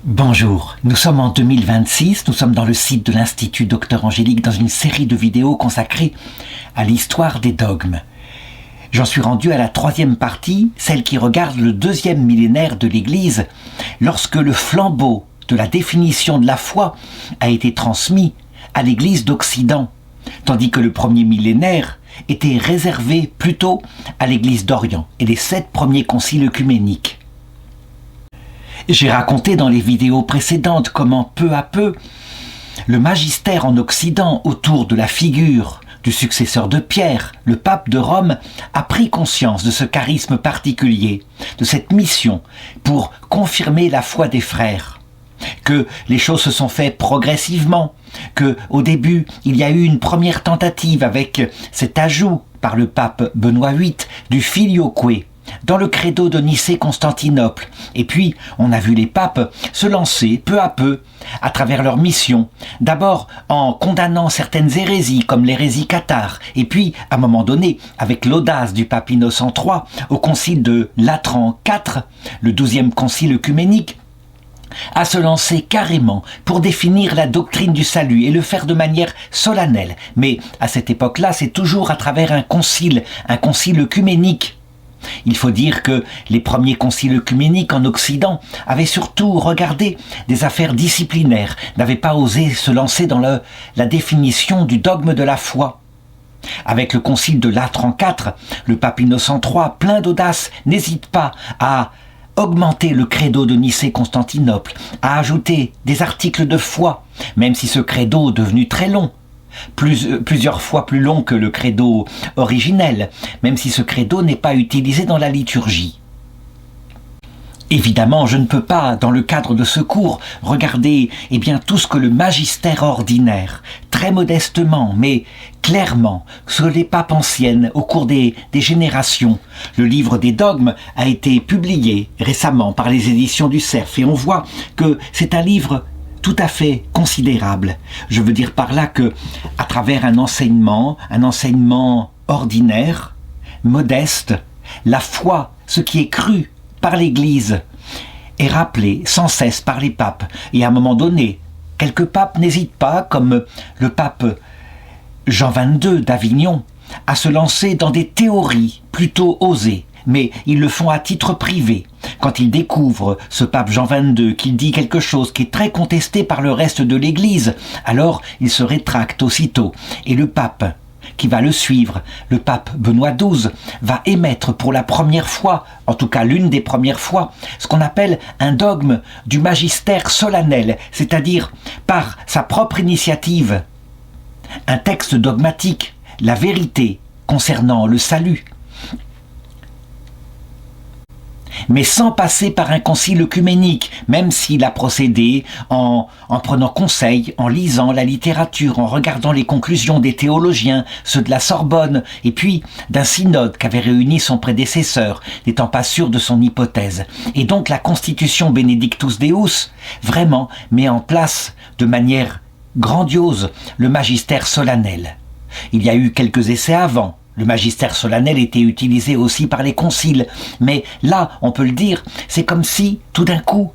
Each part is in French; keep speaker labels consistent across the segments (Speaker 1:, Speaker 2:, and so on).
Speaker 1: Bonjour, nous sommes en 2026, nous sommes dans le site de l'Institut Docteur Angélique dans une série de vidéos consacrées à l'histoire des dogmes. J'en suis rendu à la troisième partie, celle qui regarde le deuxième millénaire de l'Église, lorsque le flambeau de la définition de la foi a été transmis à l'Église d'Occident, tandis que le premier millénaire était réservé plutôt à l'Église d'Orient et les 7 premiers conciles œcuméniques. J'ai raconté dans les vidéos précédentes comment peu à peu, le magistère en Occident autour de la figure du successeur de Pierre, le pape de Rome, a pris conscience de ce charisme particulier, de cette mission pour confirmer la foi des frères. Que les choses se sont faites progressivement, que au début il y a eu une première tentative avec cet ajout par le pape Benoît VIII du Filioque dans le credo de Nicée-Constantinople. Et puis, on a vu les papes se lancer peu à peu à travers leur mission. D'abord en condamnant certaines hérésies comme l'hérésie cathare. Et puis, à un moment donné, avec l'audace du pape Innocent III au concile de Latran IV, le 12e concile œcuménique, à se lancer carrément pour définir la doctrine du salut et le faire de manière solennelle. Mais à cette époque-là, c'est toujours à travers un concile œcuménique. Il faut dire que les premiers conciles œcuméniques en Occident avaient surtout regardé des affaires disciplinaires, n'avaient pas osé se lancer dans la définition du dogme de la foi. Avec le concile de Latran IV, le pape Innocent III, plein d'audace, n'hésite pas à augmenter le credo de Nicée-Constantinople, à ajouter des articles de foi, même si ce credo, devenu très long, plusieurs fois plus long que le credo originel, même si ce credo n'est pas utilisé dans la liturgie. Évidemment, je ne peux pas, dans le cadre de ce cours, regarder tout ce que le magistère ordinaire, très modestement, mais clairement, sur les papes anciennes, au cours des générations. Le livre des dogmes a été publié récemment par les éditions du Cerf, et on voit que c'est un livre tout à fait considérable. Je veux dire par là que, à travers un enseignement ordinaire, modeste, la foi, ce qui est cru par l'Église, est rappelé sans cesse par les papes. Et à un moment donné, quelques papes n'hésitent pas, comme le pape Jean XXII d'Avignon, à se lancer dans des théories plutôt osées. Mais ils le font à titre privé. Quand ils découvrent ce pape Jean XXII qu'il dit quelque chose qui est très contesté par le reste de l'Église, alors ils se rétractent aussitôt. Et le pape qui va le suivre, le pape Benoît XII, va émettre pour la première fois, en tout cas l'une des premières fois, ce qu'on appelle un dogme du magistère solennel, c'est-à-dire par sa propre initiative, un texte dogmatique, la vérité concernant le salut, mais sans passer par un concile œcuménique, même s'il a procédé en prenant conseil, en lisant la littérature, en regardant les conclusions des théologiens, ceux de la Sorbonne, et puis d'un synode qu'avait réuni son prédécesseur, n'étant pas sûr de son hypothèse. Et donc la constitution Benedictus Deus, vraiment, met en place de manière grandiose le magistère solennel. Il y a eu quelques essais avant. Le magistère solennel était utilisé aussi par les conciles. Mais là, on peut le dire, c'est comme si, tout d'un coup,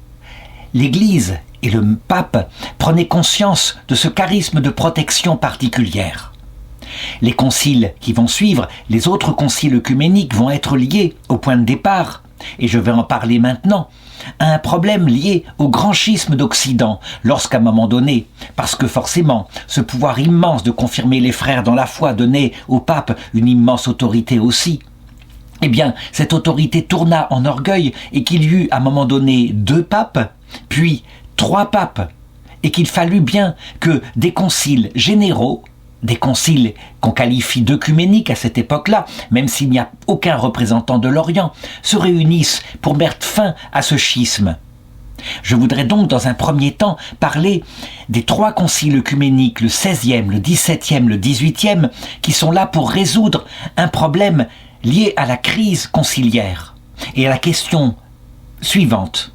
Speaker 1: l'Église et le pape prenaient conscience de ce charisme de protection particulière. Les conciles qui vont suivre, les autres conciles œcuméniques vont être liés au point de départ, et je vais en parler maintenant, à un problème lié au grand schisme d'Occident, lorsqu'à un moment donné, parce que forcément, ce pouvoir immense de confirmer les frères dans la foi donnait au pape une immense autorité aussi, cette autorité tourna en orgueil et qu'il y eut à un moment donné 2 papes, puis 3 papes, et qu'il fallut bien que des conciles généraux, des conciles qu'on qualifie d'œcuméniques à cette époque-là, même s'il n'y a aucun représentant de l'Orient, se réunissent pour mettre fin à ce schisme. Je voudrais donc dans un premier temps parler des 3 conciles œcuméniques, le 16e, le 17e, le 18e, qui sont là pour résoudre un problème lié à la crise conciliaire et à la question suivante.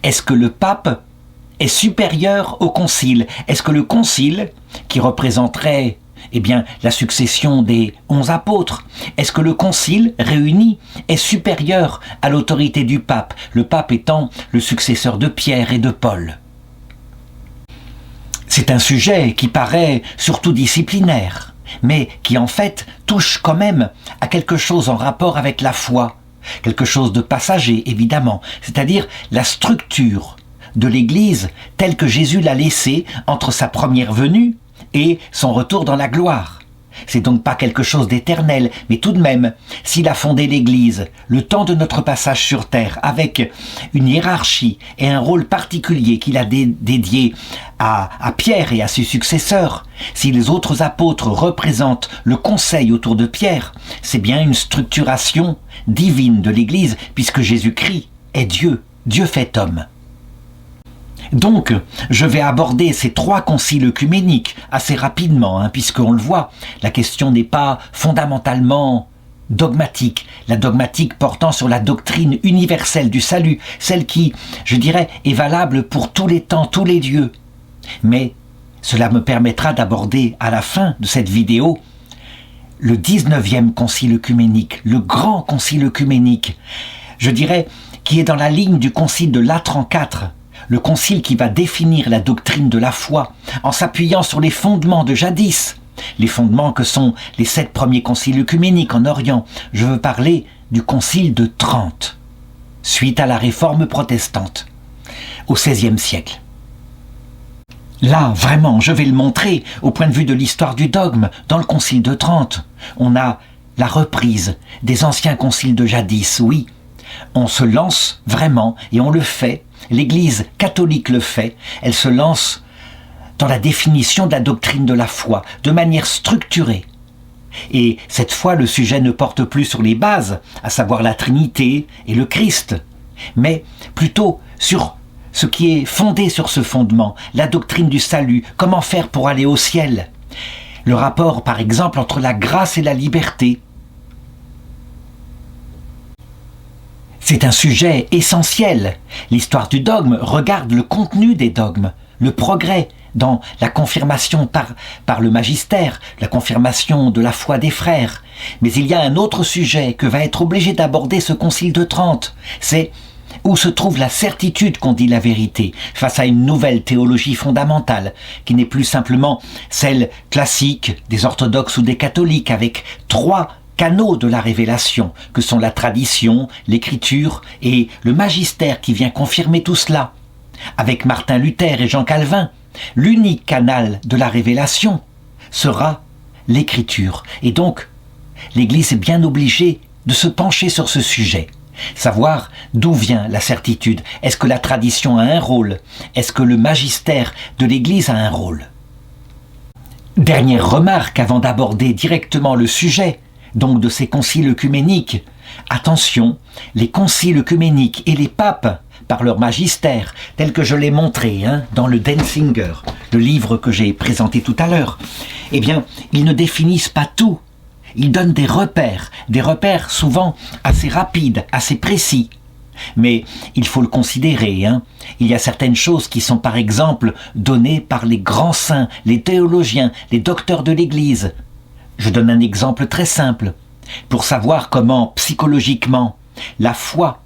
Speaker 1: Est-ce que le pape est supérieur au concile? Est-ce que le concile, qui représenterait Eh bien, la succession des 11 apôtres. Est-ce que le concile réuni est supérieur à l'autorité du pape, le pape étant le successeur de Pierre et de Paul? C'est un sujet qui paraît surtout disciplinaire, mais qui en fait touche quand même à quelque chose en rapport avec la foi, quelque chose de passager évidemment, c'est-à-dire la structure de l'Église telle que Jésus l'a laissée entre sa première venue et son retour dans la gloire. C'est donc pas quelque chose d'éternel, mais tout de même, s'il a fondé l'Église, le temps de notre passage sur terre, avec une hiérarchie et un rôle particulier qu'il a dédié à Pierre et à ses successeurs, si les autres apôtres représentent le conseil autour de Pierre, c'est bien une structuration divine de l'Église, puisque Jésus-Christ est Dieu, Dieu fait homme. Donc, je vais aborder ces 3 conciles œcuméniques assez rapidement, puisqu'on le voit, la question n'est pas fondamentalement dogmatique. La dogmatique portant sur la doctrine universelle du salut, celle qui, je dirais, est valable pour tous les temps, tous les lieux. Mais cela me permettra d'aborder à la fin de cette vidéo le 19e concile œcuménique, le grand concile œcuménique, je dirais, qui est dans la ligne du concile de Latran IV, le concile qui va définir la doctrine de la foi en s'appuyant sur les fondements de jadis, les fondements que sont les 7 premiers conciles œcuméniques en Orient. Je veux parler du concile de Trente, suite à la réforme protestante, au XVIe siècle. Là, vraiment, je vais le montrer au point de vue de l'histoire du dogme. Dans le concile de Trente, on a la reprise des anciens conciles de jadis, oui. On se lance vraiment, et on le fait, l'Église catholique le fait, elle se lance dans la définition de la doctrine de la foi, de manière structurée. Et cette fois, le sujet ne porte plus sur les bases, à savoir la Trinité et le Christ, mais plutôt sur ce qui est fondé sur ce fondement, la doctrine du salut, comment faire pour aller au ciel. Le rapport, par exemple, entre la grâce et la liberté. C'est un sujet essentiel. L'histoire du dogme regarde le contenu des dogmes, le progrès dans la confirmation par le magistère, la confirmation de la foi des frères. Mais il y a un autre sujet que va être obligé d'aborder ce concile de Trente. C'est où se trouve la certitude qu'on dit la vérité face à une nouvelle théologie fondamentale qui n'est plus simplement celle classique des orthodoxes ou des catholiques avec 3 canaux de la révélation, que sont la tradition, l'écriture et le magistère qui vient confirmer tout cela. Avec Martin Luther et Jean Calvin, l'unique canal de la révélation sera l'écriture. Et donc, l'Église est bien obligée de se pencher sur ce sujet, savoir d'où vient la certitude. Est-ce que la tradition a un rôle? Est-ce que le magistère de l'Église a un rôle? Dernière remarque avant d'aborder directement le sujet, donc de ces conciles œcuméniques. Attention, les conciles œcuméniques et les papes, par leur magistère, tel que je l'ai montré dans le Denzinger, le livre que j'ai présenté tout à l'heure, eh bien, ils ne définissent pas tout. Ils donnent des repères souvent assez rapides, assez précis. Mais il faut le considérer, il y a certaines choses qui sont par exemple données par les grands saints, les théologiens, les docteurs de l'Église. Je donne un exemple très simple, pour savoir comment, psychologiquement, la foi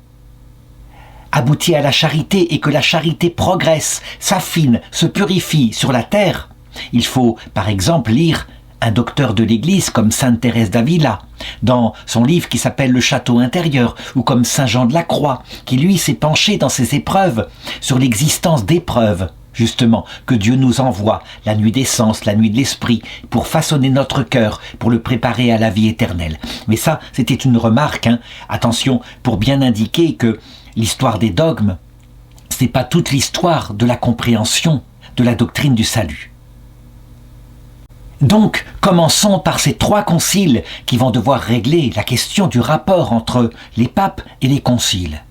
Speaker 1: aboutit à la charité et que la charité progresse, s'affine, se purifie sur la terre. Il faut, par exemple, lire un docteur de l'Église comme Sainte Thérèse d'Avila, dans son livre qui s'appelle Le Château intérieur, ou comme Saint Jean de la Croix, qui lui s'est penché dans ses épreuves, sur l'existence d'épreuves, justement, que Dieu nous envoie, la nuit des sens, la nuit de l'esprit, pour façonner notre cœur, pour le préparer à la vie éternelle. Mais ça, c'était une remarque, attention, pour bien indiquer que l'histoire des dogmes, c'est pas toute l'histoire de la compréhension de la doctrine du salut. Donc, commençons par ces 3 conciles qui vont devoir régler la question du rapport entre les papes et les conciles.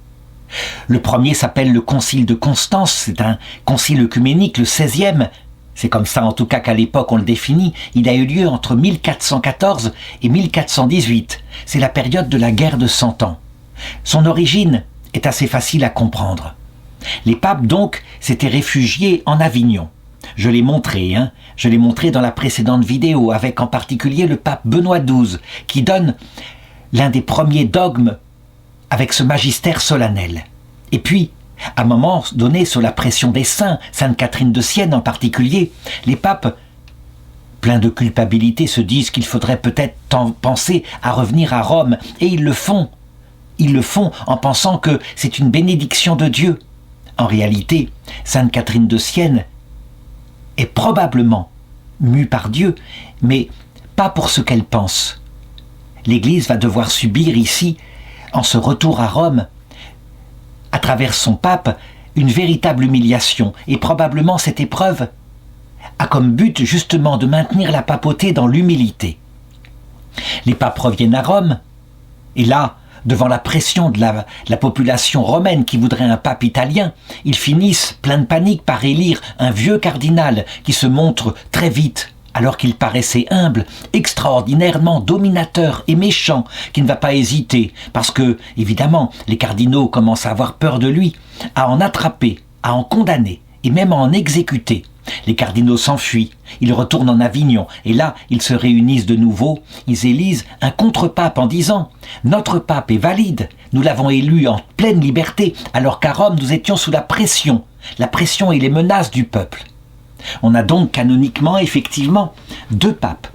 Speaker 1: Le premier s'appelle le concile de Constance, c'est un concile œcuménique, le 16e, c'est comme ça en tout cas qu'à l'époque on le définit, il a eu lieu entre 1414 et 1418, c'est la période de la guerre de 100 ans. Son origine est assez facile à comprendre. Les papes donc s'étaient réfugiés en Avignon. Je l'ai montré, je l'ai montré dans la précédente vidéo, avec en particulier le pape Benoît XII, qui donne l'un des premiers dogmes avec ce magistère solennel. Et puis, à un moment donné, sous la pression des saints, Sainte Catherine de Sienne en particulier, les papes, pleins de culpabilité, se disent qu'il faudrait peut-être penser à revenir à Rome, et ils le font. Ils le font en pensant que c'est une bénédiction de Dieu. En réalité, Sainte Catherine de Sienne est probablement mue par Dieu, mais pas pour ce qu'elle pense. L'Église va devoir subir ici, en ce retour à Rome, à travers son pape, une véritable humiliation. Et probablement cette épreuve a comme but justement de maintenir la papauté dans l'humilité. Les papes reviennent à Rome, et là, devant la pression de la population romaine qui voudrait un pape italien, ils finissent, plein de panique, par élire un vieux cardinal qui se montre très vite, alors qu'il paraissait humble, extraordinairement dominateur et méchant, qui ne va pas hésiter, parce que, évidemment, les cardinaux commencent à avoir peur de lui, à en attraper, à en condamner, et même à en exécuter. Les cardinaux s'enfuient, ils retournent en Avignon, et là, ils se réunissent de nouveau, ils élisent un contre-pape en disant « Notre pape est valide, nous l'avons élu en pleine liberté, alors qu'à Rome, nous étions sous la pression et les menaces du peuple. » On a donc canoniquement, effectivement, 2 papes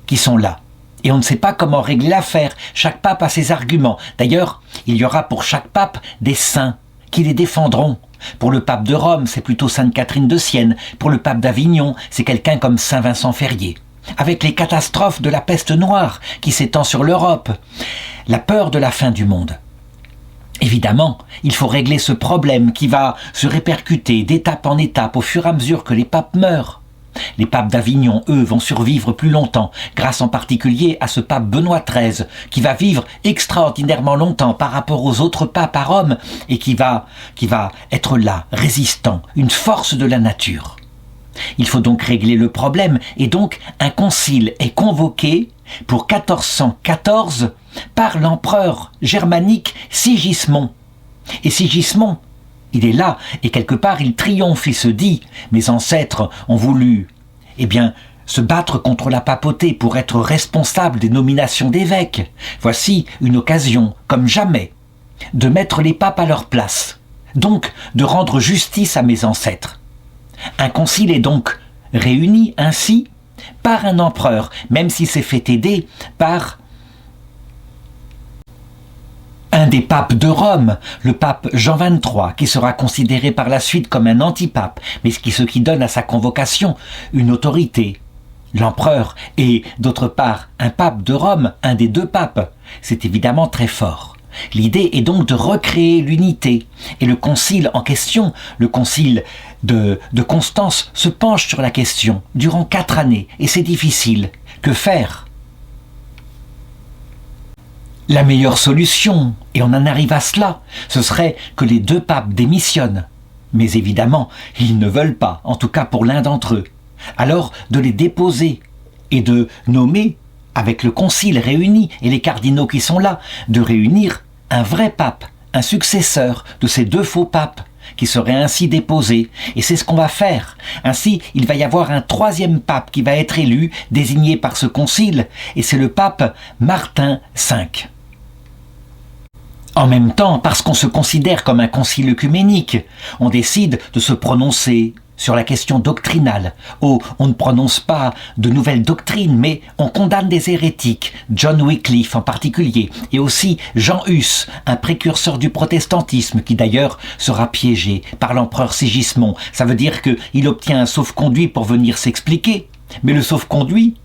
Speaker 1: qui sont là. Et on ne sait pas comment régler l'affaire. Chaque pape a ses arguments. D'ailleurs, il y aura pour chaque pape des saints qui les défendront. Pour le pape de Rome, c'est plutôt Sainte Catherine de Sienne. Pour le pape d'Avignon, c'est quelqu'un comme Saint Vincent Ferrier. Avec les catastrophes de la peste noire qui s'étend sur l'Europe, la peur de la fin du monde. Évidemment, il faut régler ce problème qui va se répercuter d'étape en étape au fur et à mesure que les papes meurent. Les papes d'Avignon, eux, vont survivre plus longtemps, grâce en particulier à ce pape Benoît XIII, qui va vivre extraordinairement longtemps par rapport aux autres papes à Rome, et qui va être là, résistant, une force de la nature. Il faut donc régler le problème, et donc un concile est convoqué pour 1414 par l'empereur germanique Sigismond. Et Sigismond, il est là, et quelque part il triomphe, il se dit « Mes ancêtres ont voulu, se battre contre la papauté pour être responsables des nominations d'évêques. Voici une occasion, comme jamais, de mettre les papes à leur place, donc de rendre justice à mes ancêtres. » Un concile est donc réuni ainsi par un empereur, même s'il s'est fait aider par un des papes de Rome, le pape Jean XXIII, qui sera considéré par la suite comme un antipape, mais ce qui donne à sa convocation une autorité. L'empereur et, d'autre part, un pape de Rome, un des 2 papes, c'est évidemment très fort. L'idée est donc de recréer l'unité. Et le concile en question, le concile de Constance, se penche sur la question durant 4 années. Et c'est difficile. Que faire ? La meilleure solution, et on en arrive à cela, ce serait que les 2 papes démissionnent. Mais évidemment, ils ne veulent pas, en tout cas pour l'un d'entre eux. Alors de les déposer et de nommer, avec le concile réuni et les cardinaux qui sont là, de réunir un vrai pape, un successeur de ces 2 faux papes, qui serait ainsi déposé. Et c'est ce qu'on va faire. Ainsi, il va y avoir un 3e pape qui va être élu, désigné par ce concile, et c'est le pape Martin V. En même temps, parce qu'on se considère comme un concile œcuménique, on décide de se prononcer sur la question doctrinale. On ne prononce pas de nouvelles doctrines, mais on condamne des hérétiques, John Wycliffe en particulier, et aussi Jean Hus, un précurseur du protestantisme, qui d'ailleurs sera piégé par l'empereur Sigismond. Ça veut dire qu'il obtient un sauf-conduit pour venir s'expliquer, mais le sauf-conduit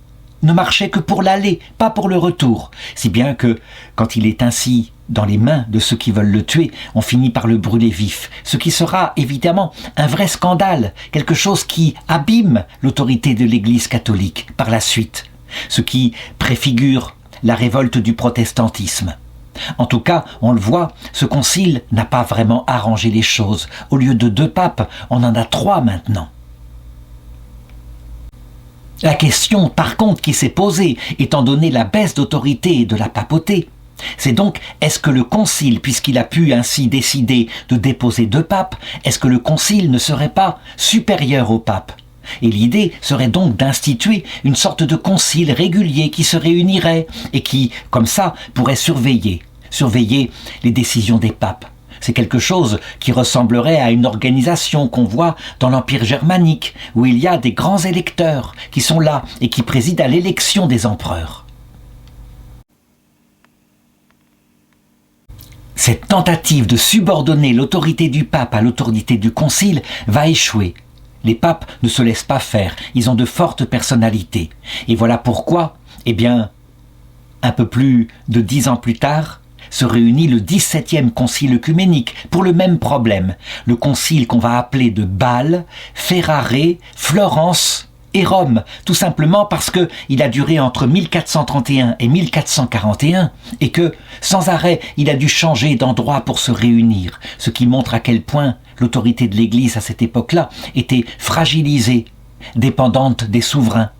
Speaker 1: ne marchait que pour l'aller, pas pour le retour. Si bien que, quand il est ainsi dans les mains de ceux qui veulent le tuer, on finit par le brûler vif. Ce qui sera évidemment un vrai scandale, quelque chose qui abîme l'autorité de l'Église catholique par la suite, ce qui préfigure la révolte du protestantisme. En tout cas, on le voit, ce concile n'a pas vraiment arrangé les choses. Au lieu de 2 papes, on en a 3 maintenant. La question, par contre, qui s'est posée, étant donné la baisse d'autorité de la papauté, c'est donc, est-ce que le concile, puisqu'il a pu ainsi décider de déposer 2 papes, est-ce que le concile ne serait pas supérieur au pape ? Et l'idée serait donc d'instituer une sorte de concile régulier qui se réunirait et qui, comme ça, pourrait surveiller les décisions des papes. C'est quelque chose qui ressemblerait à une organisation qu'on voit dans l'Empire germanique, où il y a des grands électeurs qui sont là et qui président à l'élection des empereurs. Cette tentative de subordonner l'autorité du pape à l'autorité du concile va échouer. Les papes ne se laissent pas faire, ils ont de fortes personnalités. Et voilà pourquoi, un peu plus de 10 ans plus tard, se réunit le 17e concile œcuménique pour le même problème. Le concile qu'on va appeler de Bâle, Ferrare, Florence et Rome, tout simplement parce que il a duré entre 1431 et 1441 et que, sans arrêt, il a dû changer d'endroit pour se réunir, ce qui montre à quel point l'autorité de l'Église à cette époque-là était fragilisée, dépendante des souverains.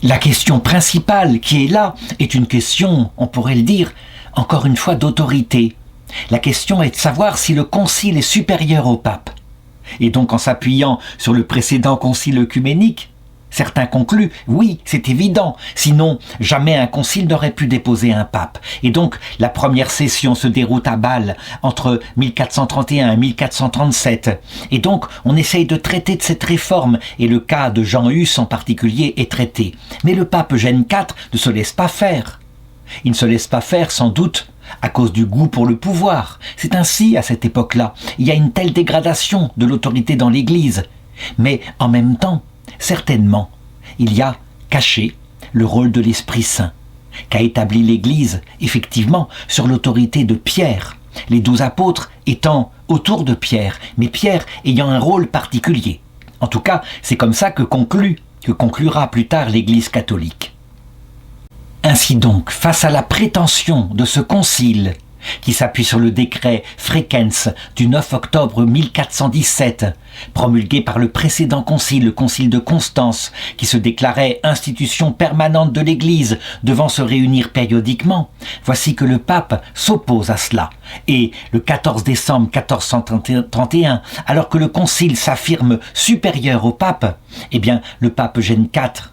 Speaker 1: La question principale qui est là est une question, on pourrait le dire, encore une fois d'autorité. La question est de savoir si le concile est supérieur au pape. Et donc en s'appuyant sur le précédent concile œcuménique, certains concluent, oui, c'est évident, sinon jamais un concile n'aurait pu déposer un pape. Et donc la première session se déroule à Bâle entre 1431 et 1437. Et donc on essaye de traiter de cette réforme, et le cas de Jean Hus en particulier est traité. Mais le pape Eugène IV ne se laisse pas faire. Il ne se laisse pas faire sans doute à cause du goût pour le pouvoir. C'est ainsi à cette époque-là. Il y a une telle dégradation de l'autorité dans l'Église. Mais en même temps, certainement, il y a caché le rôle de l'Esprit Saint, qu'a établi l'Église, effectivement, sur l'autorité de Pierre, les 12 apôtres étant autour de Pierre, mais Pierre ayant un rôle particulier. En tout cas, c'est comme ça que conclura plus tard l'Église catholique. Ainsi donc, face à la prétention de ce concile, qui s'appuie sur le décret Fréquens du 9 octobre 1417, promulgué par le précédent concile, le concile de Constance, qui se déclarait institution permanente de l'Église devant se réunir périodiquement, voici que le pape s'oppose à cela. Et le 14 décembre 1431, alors que le concile s'affirme supérieur au pape, le pape Eugène IV,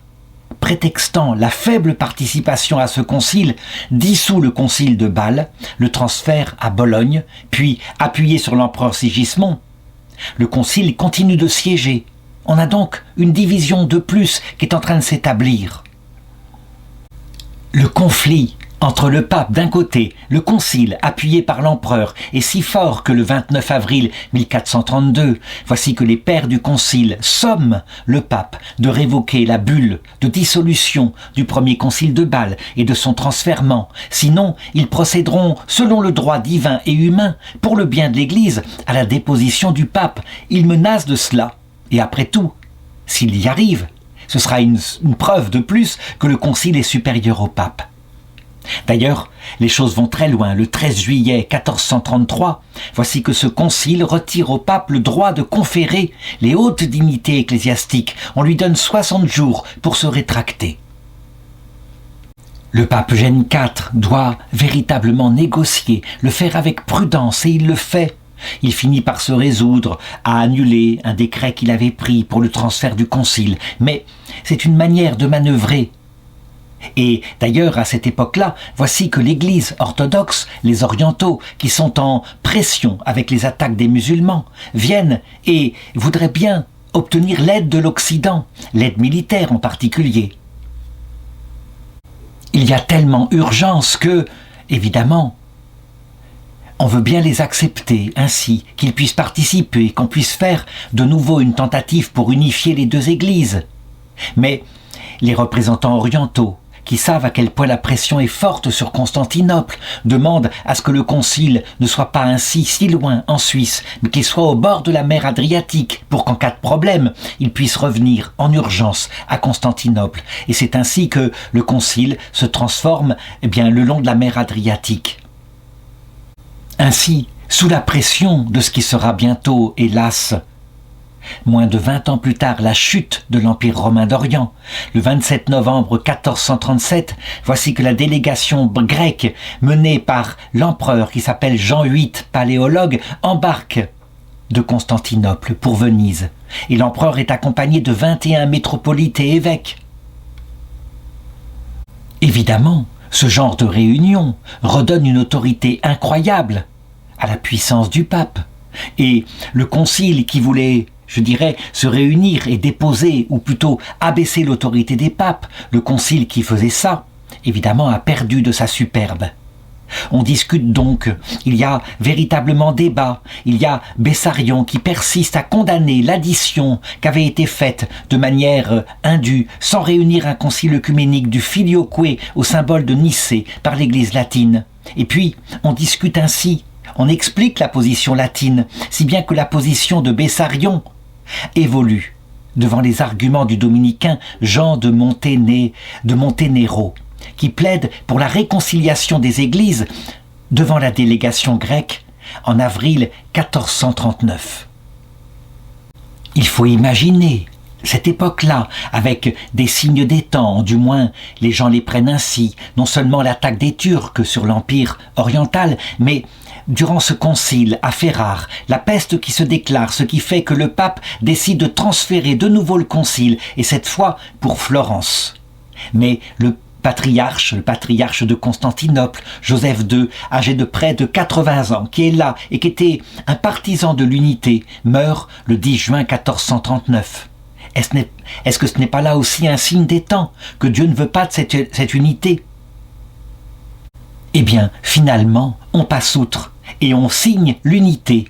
Speaker 1: prétextant la faible participation à ce concile, dissout le concile de Bâle, le transfère à Bologne, puis, appuyé sur l'empereur Sigismond, le concile continue de siéger. On a donc une division de plus qui est en train de s'établir. Le conflit entre le pape d'un côté, le concile appuyé par l'empereur est si fort que le 29 avril 1432, voici que les pères du concile somment le pape de révoquer la bulle de dissolution du premier concile de Bâle et de son transfèrement. Sinon, ils procéderont, selon le droit divin et humain, pour le bien de l'Église, à la déposition du pape. Ils menacent de cela. Et après tout, s'il y arrive, ce sera une preuve de plus que le concile est supérieur au pape. D'ailleurs, les choses vont très loin. Le 13 juillet 1433, voici que ce concile retire au pape le droit de conférer les hautes dignités ecclésiastiques. On lui donne 60 jours pour se rétracter. Le pape Eugène IV doit véritablement négocier, le faire avec prudence, et il le fait. Il finit par se résoudre à annuler un décret qu'il avait pris pour le transfert du concile. Mais c'est une manière de manœuvrer. Et d'ailleurs, à cette époque-là, voici que l'Église orthodoxe, les orientaux, qui sont en pression avec les attaques des musulmans, viennent et voudraient bien obtenir l'aide de l'Occident, l'aide militaire en particulier. Il y a tellement urgence que, évidemment, on veut bien les accepter ainsi, qu'ils puissent participer, qu'on puisse faire de nouveau une tentative pour unifier les deux églises. Mais les représentants orientaux, qui savent à quel point la pression est forte sur Constantinople, demandent à ce que le concile ne soit pas ainsi si loin en Suisse, mais qu'il soit au bord de la mer Adriatique, pour qu'en cas de problème, il puisse revenir en urgence à Constantinople. Et c'est ainsi que le concile se transforme le long de la mer Adriatique. Ainsi, sous la pression de ce qui sera bientôt, hélas, moins de 20 ans plus tard, la chute de l'Empire romain d'Orient, le 27 novembre 1437, voici que la délégation grecque menée par l'empereur qui s'appelle Jean VIII, paléologue, embarque de Constantinople pour Venise. et l'empereur est accompagné de 21 métropolites et évêques. Évidemment, ce genre de réunion redonne une autorité incroyable à la puissance du pape. Et le concile qui voulait, je dirais, se réunir et déposer, ou plutôt abaisser l'autorité des papes, le concile qui faisait ça, évidemment a perdu de sa superbe. On discute donc, il y a véritablement débat, il y a Bessarion qui persiste à condamner l'addition qu'avait été faite de manière indue, sans réunir un concile œcuménique du filioque au symbole de Nicée par l'Église latine. Et puis, on discute ainsi, on explique la position latine, si bien que la position de Bessarion évolue devant les arguments du dominicain Jean de Montenero, qui plaide pour la réconciliation des églises devant la délégation grecque en avril 1439. Il faut imaginer cette époque-là, avec des signes des temps, du moins les gens les prennent ainsi, non seulement l'attaque des Turcs sur l'Empire oriental, mais durant ce concile à Ferrare, la peste qui se déclare, ce qui fait que le pape décide de transférer de nouveau le concile, et cette fois pour Florence. Mais le patriarche de Constantinople, Joseph II, âgé de près de 80 ans, qui est là et qui était un partisan de l'unité, meurt le 10 juin 1439. Est-ce que ce n'est pas là aussi un signe des temps, que Dieu ne veut pas de cette unité? Eh bien, finalement, on passe outre et on signe l'unité.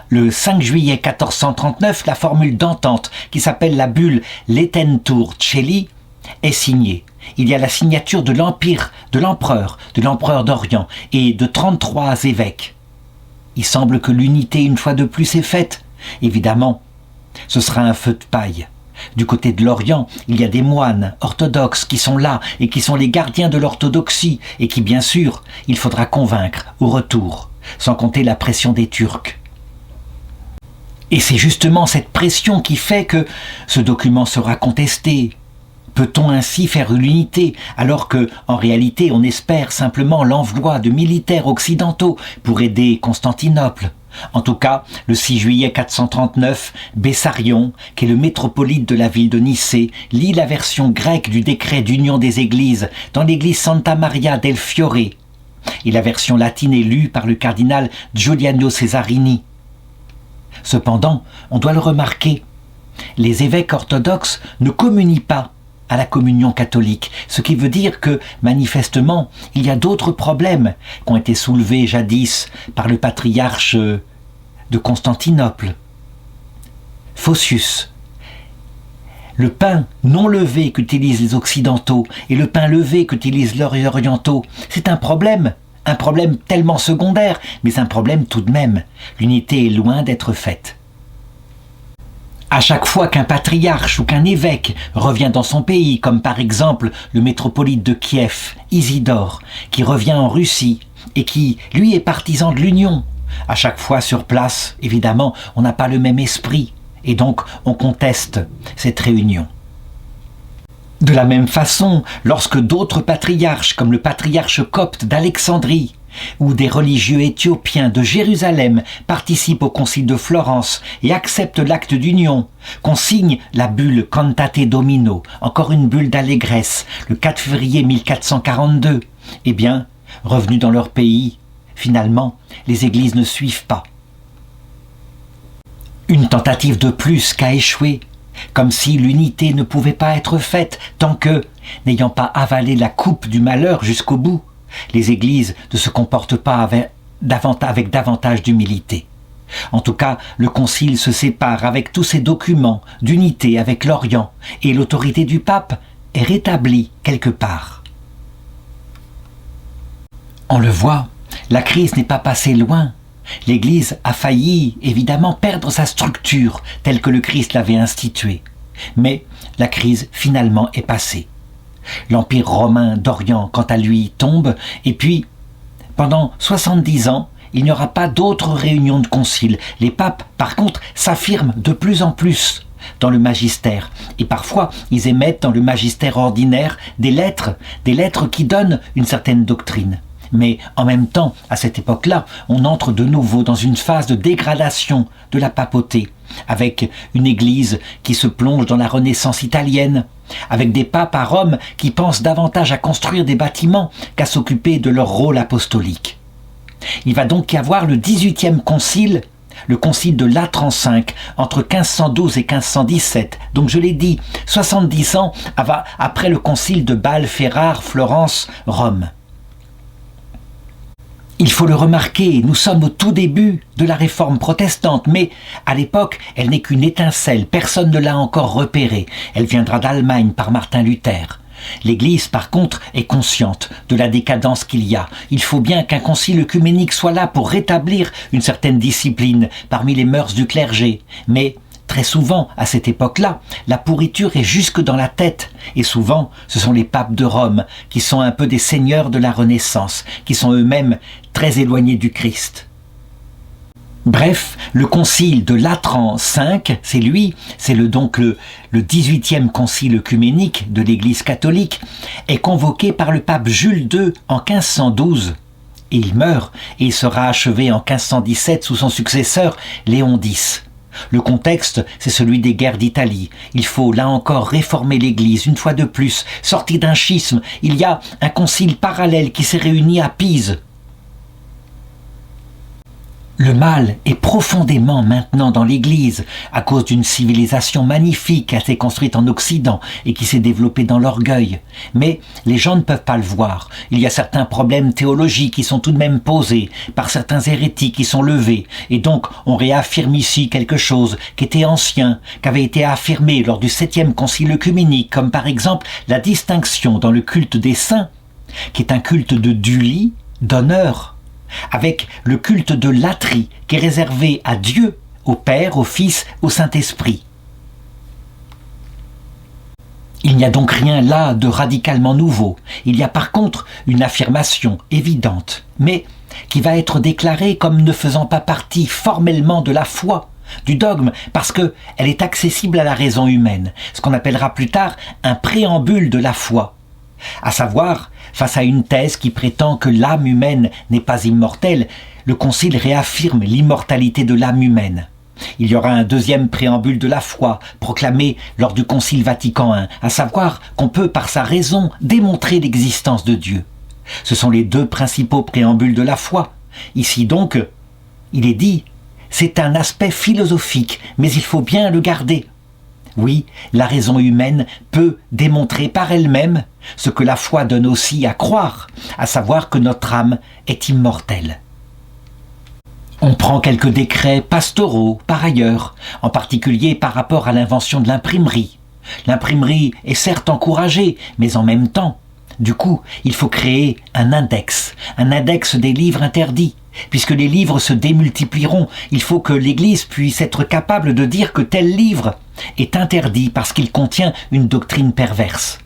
Speaker 1: Le 5 juillet 1439, la formule d'entente qui s'appelle la bulle Letentur Caeli est signée. Il y a la signature de l'empereur d'Orient et de 33 évêques. Il semble que l'unité, une fois de plus, est faite. Évidemment, ce sera un feu de paille. Du côté de l'Orient, il y a des moines orthodoxes qui sont là et qui sont les gardiens de l'orthodoxie et qui, bien sûr, il faudra convaincre au retour, sans compter la pression des Turcs. Et c'est justement cette pression qui fait que ce document sera contesté. Peut-on ainsi faire l'unité alors que, en réalité, on espère simplement l'envoi de militaires occidentaux pour aider Constantinople? En tout cas, le 6 juillet 439, Bessarion, qui est le métropolite de la ville de Nicée, lit la version grecque du décret d'union des églises dans l'église Santa Maria del Fiore, et la version latine est lue par le cardinal Giuliano Cesarini. Cependant, on doit le remarquer, les évêques orthodoxes ne communient pas à la communion catholique, ce qui veut dire que, manifestement, il y a d'autres problèmes qui ont été soulevés jadis par le patriarche de Constantinople, Photius. Le pain non levé qu'utilisent les Occidentaux et le pain levé qu'utilisent les Orientaux, c'est un problème tellement secondaire, mais un problème tout de même. L'unité est loin d'être faite. À chaque fois qu'un patriarche ou qu'un évêque revient dans son pays, comme par exemple le métropolite de Kiev, Isidore, qui revient en Russie et qui, lui, est partisan de l'union, à chaque fois sur place, évidemment, on n'a pas le même esprit et donc on conteste cette réunion. De la même façon, lorsque d'autres patriarches, comme le patriarche copte d'Alexandrie, ou des religieux éthiopiens de Jérusalem participent au concile de Florence et acceptent l'acte d'union, qu'on signe la bulle Cantate Domino, encore une bulle d'allégresse, le 4 février 1442, eh bien, revenus dans leur pays, finalement, les églises ne suivent pas. Une tentative de plus qu'a échoué, comme si l'unité ne pouvait pas être faite tant que, n'ayant pas avalé la coupe du malheur jusqu'au bout, les églises ne se comportent pas avec davantage d'humilité. En tout cas, le concile se sépare avec tous ses documents d'unité avec l'Orient et l'autorité du pape est rétablie quelque part. On le voit, la crise n'est pas passée loin. L'Église a failli, évidemment, perdre sa structure telle que le Christ l'avait instituée. Mais la crise, finalement, est passée. L'Empire romain d'Orient, quant à lui, tombe, et puis, pendant 70 ans, il n'y aura pas d'autres réunions de concile. Les papes, par contre, s'affirment de plus en plus dans le magistère. Et parfois, ils émettent dans le magistère ordinaire des lettres qui donnent une certaine doctrine. Mais en même temps, à cette époque-là, on entre de nouveau dans une phase de dégradation de la papauté, avec une église qui se plonge dans la Renaissance italienne, avec des papes à Rome qui pensent davantage à construire des bâtiments qu'à s'occuper de leur rôle apostolique. Il va donc y avoir le 18e concile, le concile de Latran V, entre 1512 et 1517. Donc je l'ai dit, 70 ans après le concile de Bâle, Ferrare, Florence, Rome. Il faut le remarquer, nous sommes au tout début de la réforme protestante, mais à l'époque, elle n'est qu'une étincelle, personne ne l'a encore repérée. Elle viendra d'Allemagne par Martin Luther. L'Église, par contre, est consciente de la décadence qu'il y a. Il faut bien qu'un concile œcuménique soit là pour rétablir une certaine discipline parmi les mœurs du clergé. Mais très souvent, à cette époque-là, la pourriture est jusque dans la tête. Et souvent, ce sont les papes de Rome qui sont un peu des seigneurs de la Renaissance, qui sont eux-mêmes très éloignés du Christ. Bref, le concile de Latran V, c'est donc le 18e concile œcuménique de l'Église catholique, est convoqué par le pape Jules II en 1512. Et il meurt, et il sera achevé en 1517 sous son successeur Léon X. Le contexte, c'est celui des guerres d'Italie. Il faut, là encore, réformer l'Église, une fois de plus, sortir d'un schisme. Il y a un concile parallèle qui s'est réuni à Pise. Le mal est profondément maintenant dans l'Église à cause d'une civilisation magnifique qui a été construite en Occident et qui s'est développée dans l'orgueil. Mais les gens ne peuvent pas le voir. Il y a certains problèmes théologiques qui sont tout de même posés par certains hérétiques qui sont levés. Et donc on réaffirme ici quelque chose qui était ancien, qui avait été affirmé lors du 7e concile œcuménique, comme par exemple la distinction dans le culte des saints, qui est un culte de dulie, d'honneur, avec le culte de latrie qui est réservé à Dieu, au Père, au Fils, au Saint-Esprit. Il n'y a donc rien là de radicalement nouveau. Il y a par contre une affirmation évidente, mais qui va être déclarée comme ne faisant pas partie formellement de la foi, du dogme, parce qu'elle est accessible à la raison humaine, ce qu'on appellera plus tard un préambule de la foi. À savoir, face à une thèse qui prétend que l'âme humaine n'est pas immortelle, le Concile réaffirme l'immortalité de l'âme humaine. Il y aura un deuxième préambule de la foi, proclamé lors du Concile Vatican I, à savoir qu'on peut par sa raison démontrer l'existence de Dieu. Ce sont les deux principaux préambules de la foi. Ici donc, il est dit, c'est un aspect philosophique, mais il faut bien le garder. Oui, la raison humaine peut démontrer par elle-même ce que la foi donne aussi à croire, à savoir que notre âme est immortelle. On prend quelques décrets pastoraux par ailleurs, en particulier par rapport à l'invention de l'imprimerie. L'imprimerie est certes encouragée, mais en même temps, du coup, il faut créer un index des livres interdits. Puisque les livres se démultiplieront, il faut que l'Église puisse être capable de dire que tel livre est interdit parce qu'il contient une doctrine perverse.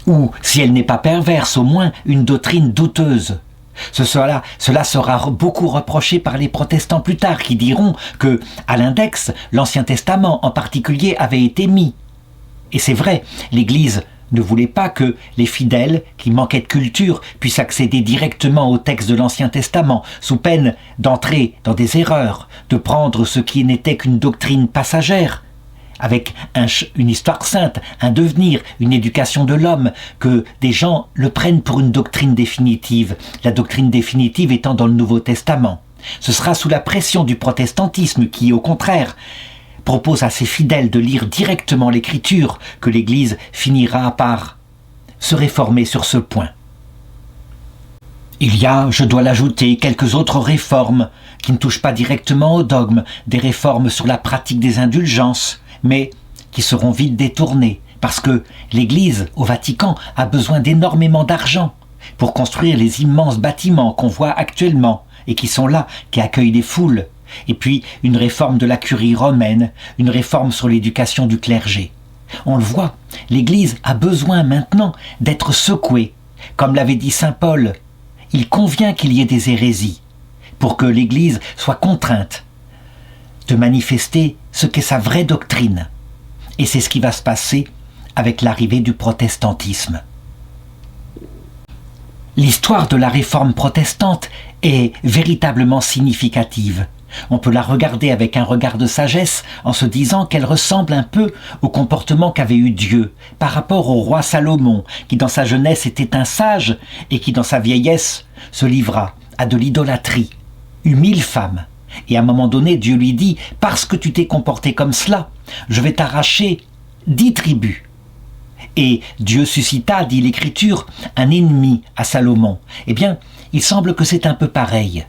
Speaker 1: Ou, si elle n'est pas perverse, au moins une doctrine douteuse. Cela sera beaucoup reproché par les protestants plus tard, qui diront que, à l'index, l'Ancien Testament en particulier avait été mis. Et c'est vrai, l'Église ne voulait pas que les fidèles, qui manquaient de culture, puissent accéder directement au texte de l'Ancien Testament, sous peine d'entrer dans des erreurs, de prendre ce qui n'était qu'une doctrine passagère, avec une histoire sainte, un devenir, une éducation de l'homme, que des gens le prennent pour une doctrine définitive, la doctrine définitive étant dans le Nouveau Testament. Ce sera sous la pression du protestantisme qui, au contraire, propose à ses fidèles de lire directement l'Écriture que l'Église finira par se réformer sur ce point. Il y a, je dois l'ajouter, quelques autres réformes qui ne touchent pas directement au dogme, des réformes sur la pratique des indulgences, mais qui seront vite détournées, parce que l'Église, au Vatican, a besoin d'énormément d'argent pour construire les immenses bâtiments qu'on voit actuellement et qui sont là, qui accueillent des foules. Et puis une réforme de la curie romaine, une réforme sur l'éducation du clergé. On le voit, l'Église a besoin maintenant d'être secouée. Comme l'avait dit saint Paul, il convient qu'il y ait des hérésies pour que l'Église soit contrainte de manifester ce qu'est sa vraie doctrine. Et c'est ce qui va se passer avec l'arrivée du protestantisme. L'histoire de la réforme protestante est véritablement significative. On peut la regarder avec un regard de sagesse en se disant qu'elle ressemble un peu au comportement qu'avait eu Dieu par rapport au roi Salomon, qui dans sa jeunesse était un sage et qui dans sa vieillesse se livra à de l'idolâtrie, eut 1000 femmes. Et à un moment donné, Dieu lui dit « Parce que tu t'es comporté comme cela, je vais t'arracher 10 tribus. » Et Dieu suscita, dit l'Écriture, un ennemi à Salomon. Eh bien, il semble que c'est un peu pareil.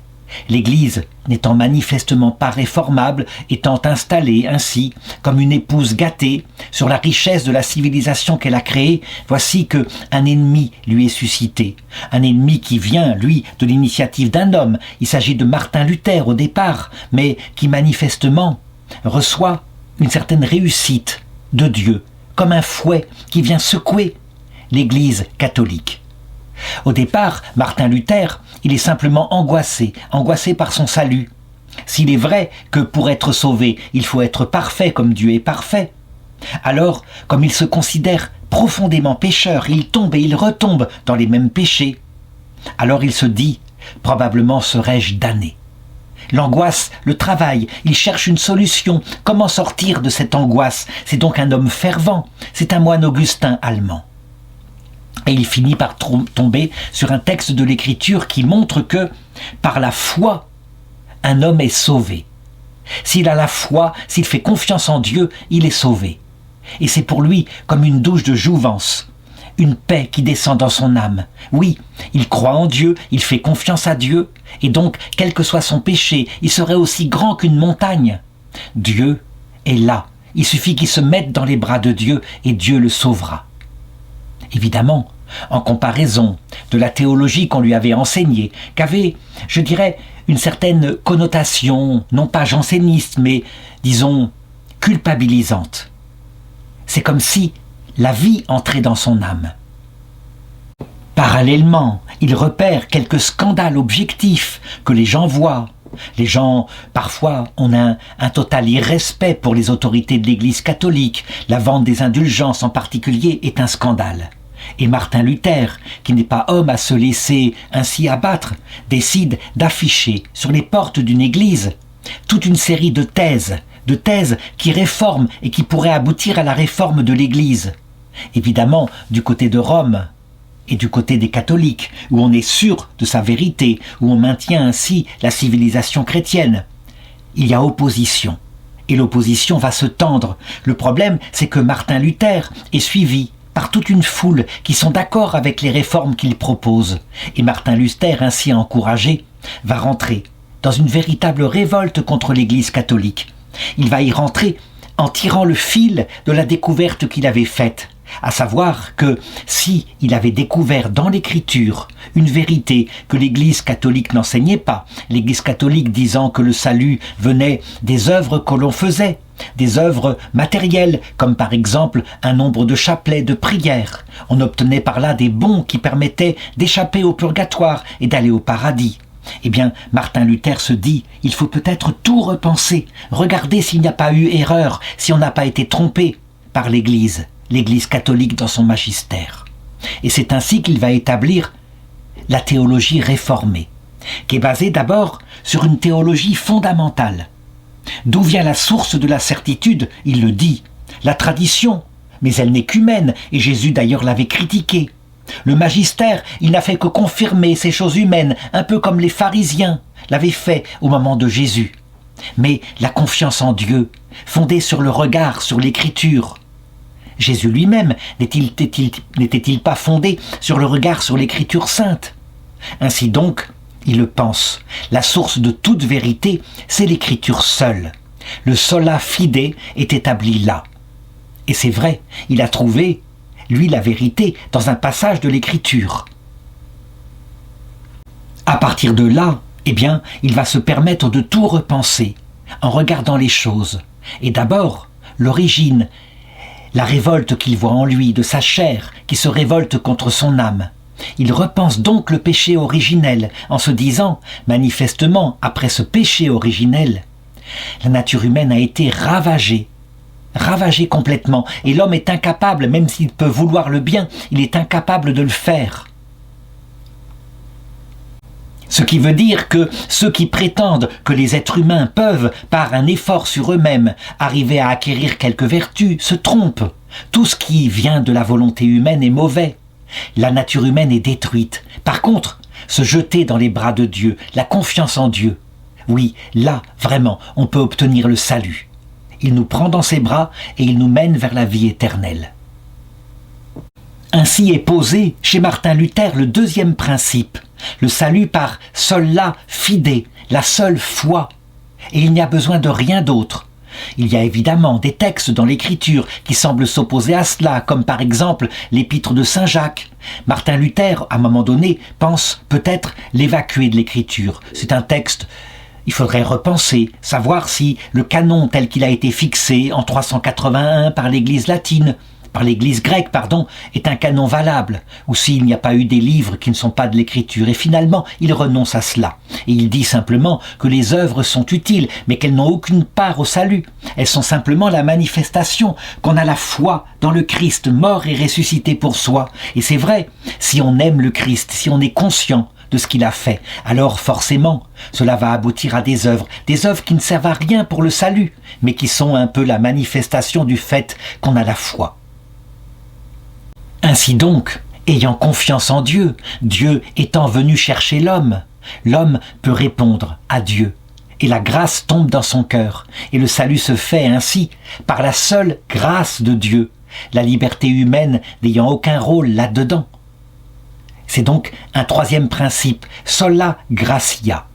Speaker 1: L'Église, n'étant manifestement pas réformable, étant installée ainsi, comme une épouse gâtée, sur la richesse de la civilisation qu'elle a créée, voici que un ennemi lui est suscité. Un ennemi qui vient, lui, de l'initiative d'un homme. Il s'agit de Martin Luther au départ, mais qui manifestement reçoit une certaine réussite de Dieu, comme un fouet qui vient secouer l'Église catholique. Au départ, Martin Luther, il est simplement angoissé par son salut. S'il est vrai que pour être sauvé, il faut être parfait comme Dieu est parfait, alors, comme il se considère profondément pécheur, il tombe et il retombe dans les mêmes péchés. Alors il se dit, probablement serai-je damné. L'angoisse le travaille, il cherche une solution. Comment sortir de cette angoisse? C'est donc un homme fervent, c'est un moine augustin allemand. Et il finit par tomber sur un texte de l'Écriture qui montre que, par la foi, un homme est sauvé. S'il a la foi, s'il fait confiance en Dieu, il est sauvé. Et c'est pour lui comme une douche de jouvence, une paix qui descend dans son âme. Oui, il croit en Dieu, il fait confiance à Dieu, et donc, quel que soit son péché, il serait aussi grand qu'une montagne. Dieu est là, il suffit qu'il se mette dans les bras de Dieu et Dieu le sauvera. Évidemment, en comparaison de la théologie qu'on lui avait enseignée, qu'avait, je dirais, une certaine connotation, non pas janséniste, mais, disons, culpabilisante. C'est comme si la vie entrait dans son âme. Parallèlement, il repère quelques scandales objectifs que les gens voient. Les gens, parfois, ont un total irrespect pour les autorités de l'Église catholique. La vente des indulgences en particulier est un scandale. Et Martin Luther, qui n'est pas homme à se laisser ainsi abattre, décide d'afficher sur les portes d'une église toute une série de thèses qui réforment et qui pourraient aboutir à la réforme de l'église. Évidemment, du côté de Rome et du côté des catholiques, où on est sûr de sa vérité, où on maintient ainsi la civilisation chrétienne, il y a opposition. Et l'opposition va se tendre. Le problème, c'est que Martin Luther est suivi par toute une foule qui sont d'accord avec les réformes qu'il propose. Et Martin Luther, ainsi encouragé, va rentrer dans une véritable révolte contre l'Église catholique. Il va y rentrer en tirant le fil de la découverte qu'il avait faite, à savoir que si il avait découvert dans l'Écriture une vérité que l'Église catholique n'enseignait pas, l'Église catholique disant que le salut venait des œuvres que l'on faisait, des œuvres matérielles, comme par exemple un nombre de chapelets de prières. On obtenait par là des bons qui permettaient d'échapper au purgatoire et d'aller au paradis. Eh bien, Martin Luther se dit, il faut peut-être tout repenser, regarder s'il n'y a pas eu erreur, si on n'a pas été trompé par l'Église catholique dans son magistère. Et c'est ainsi qu'il va établir la théologie réformée, qui est basée d'abord sur une théologie fondamentale. D'où vient la source de la certitude? Il le dit, la tradition, mais elle n'est qu'humaine, et Jésus d'ailleurs l'avait critiquée. Le magistère, il n'a fait que confirmer ces choses humaines, un peu comme les pharisiens l'avaient fait au moment de Jésus. Mais la confiance en Dieu, fondée sur le regard, sur l'Écriture. Jésus lui-même n'était-il pas fondé sur le regard sur l'Écriture sainte? Ainsi donc, il le pense, la source de toute vérité, c'est l'Écriture seule. Le sola fide est établi là. Et c'est vrai, il a trouvé, lui, la vérité dans un passage de l'Écriture. À partir de là, eh bien, il va se permettre de tout repenser en regardant les choses. Et d'abord, l'origine, la révolte qu'il voit en lui, de sa chair, qui se révolte contre son âme. Il repense donc le péché originel en se disant, manifestement, après ce péché originel, la nature humaine a été ravagée complètement, et l'homme est incapable, même s'il peut vouloir le bien, il est incapable de le faire. Ce qui veut dire que ceux qui prétendent que les êtres humains peuvent, par un effort sur eux-mêmes, arriver à acquérir quelques vertus, se trompent. Tout ce qui vient de la volonté humaine est mauvais. La nature humaine est détruite. Par contre, se jeter dans les bras de Dieu, la confiance en Dieu, oui, là, vraiment, on peut obtenir le salut. Il nous prend dans ses bras et il nous mène vers la vie éternelle. Ainsi est posé chez Martin Luther le deuxième principe, le salut par sola fide, la seule foi. Et il n'y a besoin de rien d'autre. Il y a évidemment des textes dans l'Écriture qui semblent s'opposer à cela, comme par exemple l'Épître de Saint Jacques. Martin Luther, à un moment donné, pense peut-être l'évacuer de l'Écriture. C'est un texte, il faudrait repenser, savoir si le canon tel qu'il a été fixé en 381 par l'Église latine, par l'Église grecque, est un canon valable, ou s'il n'y a pas eu des livres qui ne sont pas de l'Écriture. Et finalement, il renonce à cela. Et il dit simplement que les œuvres sont utiles, mais qu'elles n'ont aucune part au salut. Elles sont simplement la manifestation qu'on a la foi dans le Christ, mort et ressuscité pour soi. Et c'est vrai, si on aime le Christ, si on est conscient de ce qu'il a fait, alors forcément, cela va aboutir à des œuvres qui ne servent à rien pour le salut, mais qui sont un peu la manifestation du fait qu'on a la foi. Ainsi donc, ayant confiance en Dieu, Dieu étant venu chercher l'homme, l'homme peut répondre à Dieu. Et la grâce tombe dans son cœur. Et le salut se fait ainsi, par la seule grâce de Dieu, la liberté humaine n'ayant aucun rôle là-dedans. C'est donc un troisième principe, sola gratia.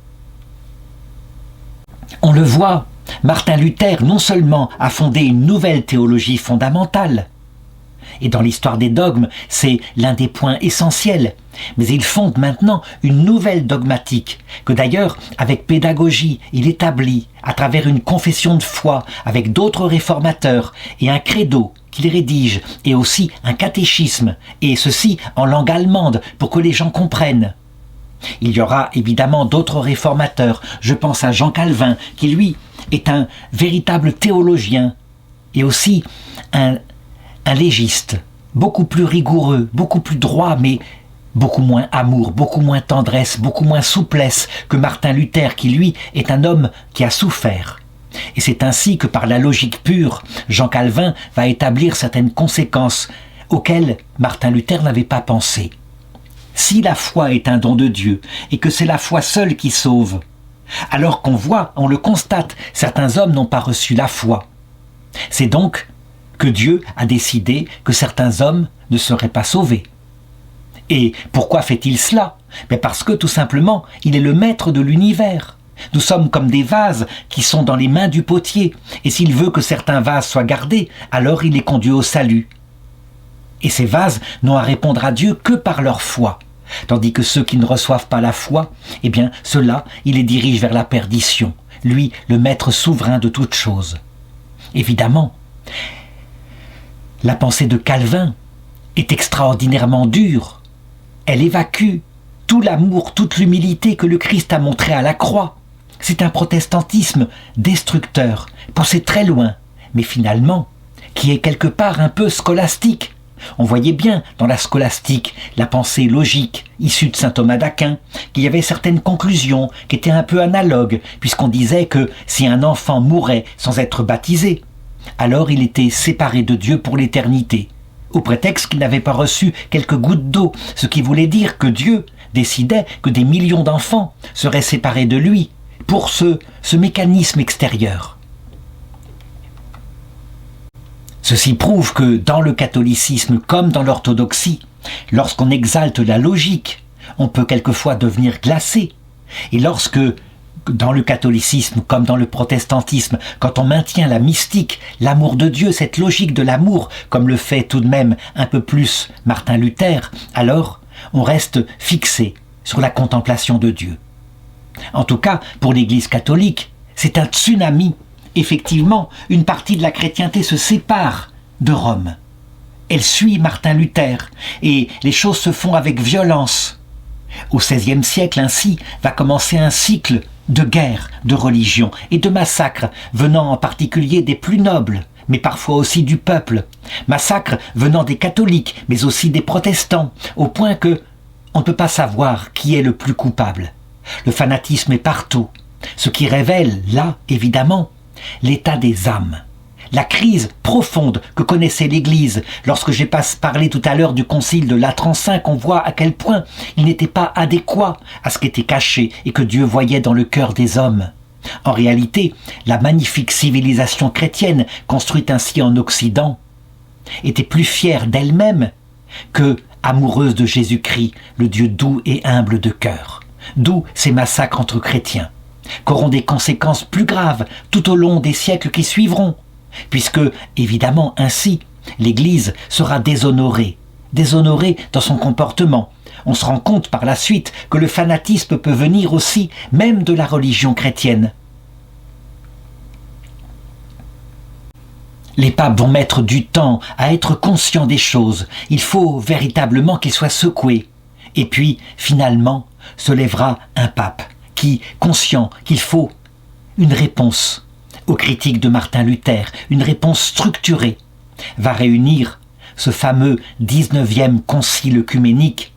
Speaker 1: On le voit, Martin Luther non seulement a fondé une nouvelle théologie fondamentale, et dans l'histoire des dogmes, c'est l'un des points essentiels. Mais il fonde maintenant une nouvelle dogmatique, que d'ailleurs, avec pédagogie, il établit à travers une confession de foi avec d'autres réformateurs et un credo qu'il rédige, et aussi un catéchisme, et ceci en langue allemande pour que les gens comprennent. Il y aura évidemment d'autres réformateurs, je pense à Jean Calvin, qui lui est un véritable théologien, et aussi un légiste, beaucoup plus rigoureux, beaucoup plus droit, mais beaucoup moins amour, beaucoup moins tendresse, beaucoup moins souplesse que Martin Luther, qui lui est un homme qui a souffert. Et c'est ainsi que par la logique pure, Jean Calvin va établir certaines conséquences auxquelles Martin Luther n'avait pas pensé. Si la foi est un don de Dieu et que c'est la foi seule qui sauve, alors on le constate, certains hommes n'ont pas reçu la foi. C'est donc que Dieu a décidé que certains hommes ne seraient pas sauvés. Et pourquoi fait-il cela? Parce que tout simplement, il est le maître de l'univers. Nous sommes comme des vases qui sont dans les mains du potier, et s'il veut que certains vases soient gardés, alors il les conduit au salut. Et ces vases n'ont à répondre à Dieu que par leur foi, tandis que ceux qui ne reçoivent pas la foi, ceux-là, il les dirige vers la perdition, lui, le maître souverain de toutes choses. Évidemment, la pensée de Calvin est extraordinairement dure. Elle évacue tout l'amour, toute l'humilité que le Christ a montré à la croix. C'est un protestantisme destructeur, poussé très loin, mais finalement, qui est quelque part un peu scolastique. On voyait bien dans la scolastique, la pensée logique issue de saint Thomas d'Aquin, qu'il y avait certaines conclusions qui étaient un peu analogues, puisqu'on disait que si un enfant mourait sans être baptisé, alors il était séparé de Dieu pour l'éternité, au prétexte qu'il n'avait pas reçu quelques gouttes d'eau, ce qui voulait dire que Dieu décidait que des millions d'enfants seraient séparés de lui pour ce mécanisme extérieur. Ceci prouve que dans le catholicisme comme dans l'orthodoxie, lorsqu'on exalte la logique, on peut quelquefois devenir glacé. Et lorsque, dans le catholicisme comme dans le protestantisme, quand on maintient la mystique, l'amour de Dieu, cette logique de l'amour, comme le fait tout de même un peu plus Martin Luther, alors on reste fixé sur la contemplation de Dieu. En tout cas, pour l'Église catholique, c'est un tsunami. Effectivement, une partie de la chrétienté se sépare de Rome. Elle suit Martin Luther, et les choses se font avec violence. Au XVIe siècle, ainsi, va commencer un cycle de guerre, de religion et de massacres, venant en particulier des plus nobles, mais parfois aussi du peuple. Massacres venant des catholiques, mais aussi des protestants, au point que on ne peut pas savoir qui est le plus coupable. Le fanatisme est partout, ce qui révèle, là, évidemment, l'état des âmes. La crise profonde que connaissait l'Église. Lorsque j'ai parlé tout à l'heure du concile de Latran V, on voit à quel point il n'était pas adéquat à ce qui était caché et que Dieu voyait dans le cœur des hommes. En réalité, la magnifique civilisation chrétienne, construite ainsi en Occident, était plus fière d'elle-même que amoureuse de Jésus-Christ, le Dieu doux et humble de cœur. D'où ces massacres entre chrétiens, qu'auront des conséquences plus graves tout au long des siècles qui suivront, puisque, évidemment, ainsi, l'Église sera déshonorée dans son comportement. On se rend compte par la suite que le fanatisme peut venir aussi même de la religion chrétienne. Les papes vont mettre du temps à être conscients des choses. Il faut véritablement qu'ils soient secoués. Et puis, finalement, se lèvera un pape qui, conscient qu'il faut une réponse aux critiques de Martin Luther, une réponse structurée, va réunir ce fameux 19e concile œcuménique,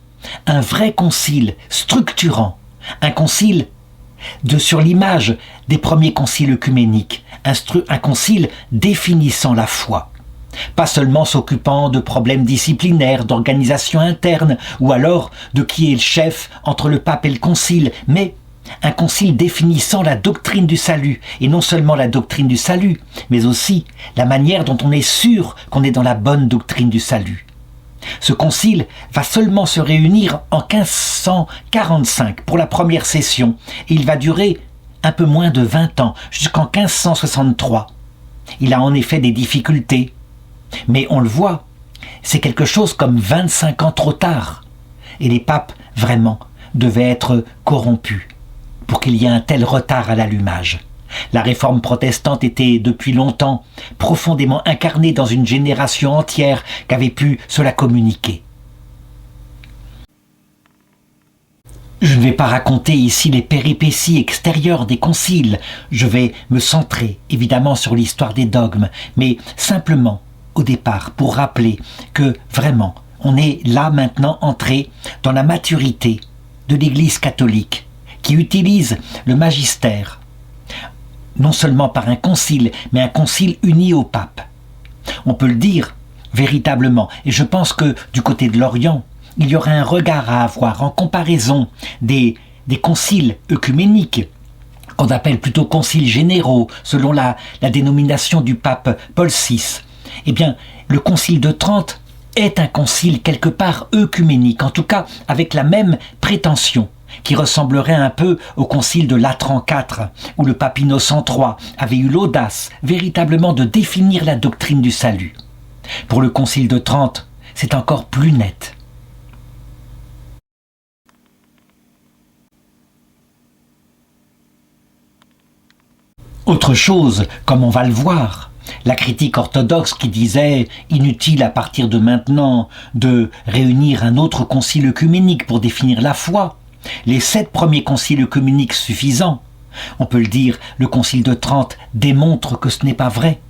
Speaker 1: un vrai concile structurant, un concile sur l'image des premiers conciles œcuméniques, un concile définissant la foi. Pas seulement s'occupant de problèmes disciplinaires, d'organisation interne, ou alors de qui est le chef entre le pape et le concile, mais un concile définissant la doctrine du salut, et non seulement la doctrine du salut, mais aussi la manière dont on est sûr qu'on est dans la bonne doctrine du salut. Ce concile va seulement se réunir en 1545 pour la première session, et il va durer un peu moins de 20 ans, jusqu'en 1563. Il a en effet des difficultés, mais on le voit, c'est quelque chose comme 25 ans trop tard, et les papes, vraiment, devaient être corrompus pour qu'il y ait un tel retard à l'allumage. La réforme protestante était depuis longtemps profondément incarnée dans une génération entière qu'avait pu se la communiquer. Je ne vais pas raconter ici les péripéties extérieures des conciles, je vais me centrer évidemment sur l'histoire des dogmes, mais simplement au départ pour rappeler que vraiment on est là maintenant entré dans la maturité de l'Église catholique qui utilise le magistère, non seulement par un concile, mais un concile uni au pape. On peut le dire véritablement, et je pense que du côté de l'Orient, il y aurait un regard à avoir en comparaison des conciles œcuméniques, qu'on appelle plutôt conciles généraux, selon la dénomination du pape Paul VI. Eh bien, le concile de Trente est un concile quelque part œcuménique, en tout cas avec la même prétention, qui ressemblerait un peu au concile de Latran IV, où le pape Innocent III avait eu l'audace véritablement de définir la doctrine du salut. Pour le concile de Trente, c'est encore plus net. Autre chose, comme on va le voir, la critique orthodoxe qui disait « inutile à partir de maintenant de réunir un autre concile œcuménique pour définir la foi », les 7 premiers conciles œcuméniques suffisants, on peut le dire, le concile de Trente démontre que ce n'est pas vrai,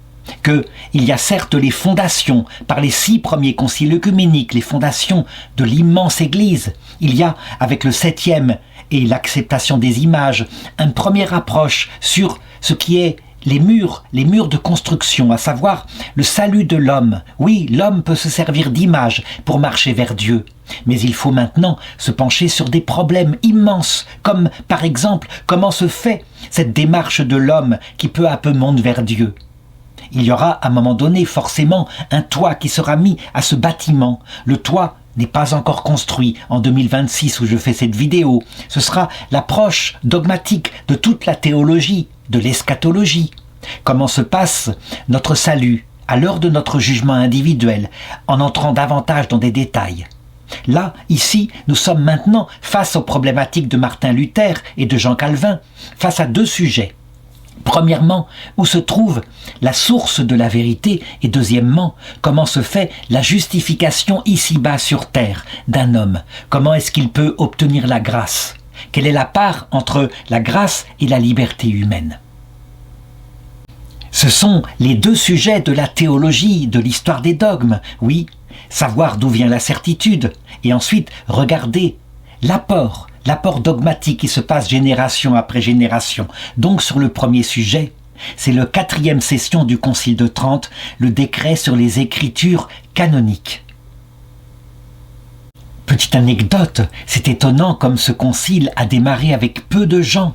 Speaker 1: qu'il y a certes les fondations par les 6 premiers conciles œcuméniques, les fondations de l'immense Église, il y a avec le 7e et l'acceptation des images, une première approche sur ce qui est les murs de construction, à savoir le salut de l'homme. Oui, l'homme peut se servir d'images pour marcher vers Dieu. Mais il faut maintenant se pencher sur des problèmes immenses, comme par exemple comment se fait cette démarche de l'homme qui peu à peu monte vers Dieu. Il y aura à un moment donné forcément un toit qui sera mis à ce bâtiment. Le toit n'est pas encore construit en 2026 où je fais cette vidéo. Ce sera l'approche dogmatique de toute la théologie, de l'eschatologie. Comment se passe notre salut à l'heure de notre jugement individuel, en entrant davantage dans des détails. Là, ici, nous sommes maintenant face aux problématiques de Martin Luther et de Jean Calvin, face à 2 sujets. Premièrement, où se trouve la source de la vérité, et deuxièmement, comment se fait la justification ici-bas sur terre d'un homme. Comment est-ce qu'il peut obtenir la grâce? Quelle est la part entre la grâce et la liberté humaine? Ce sont les 2 sujets de la théologie, de l'histoire des dogmes. Oui, savoir d'où vient la certitude, et ensuite regarder l'apport, l'apport dogmatique qui se passe génération après génération. Donc sur le premier sujet, c'est la 4e session du Concile de Trente, le décret sur les écritures canoniques. Petite anecdote, c'est étonnant comme ce concile a démarré avec peu de gens.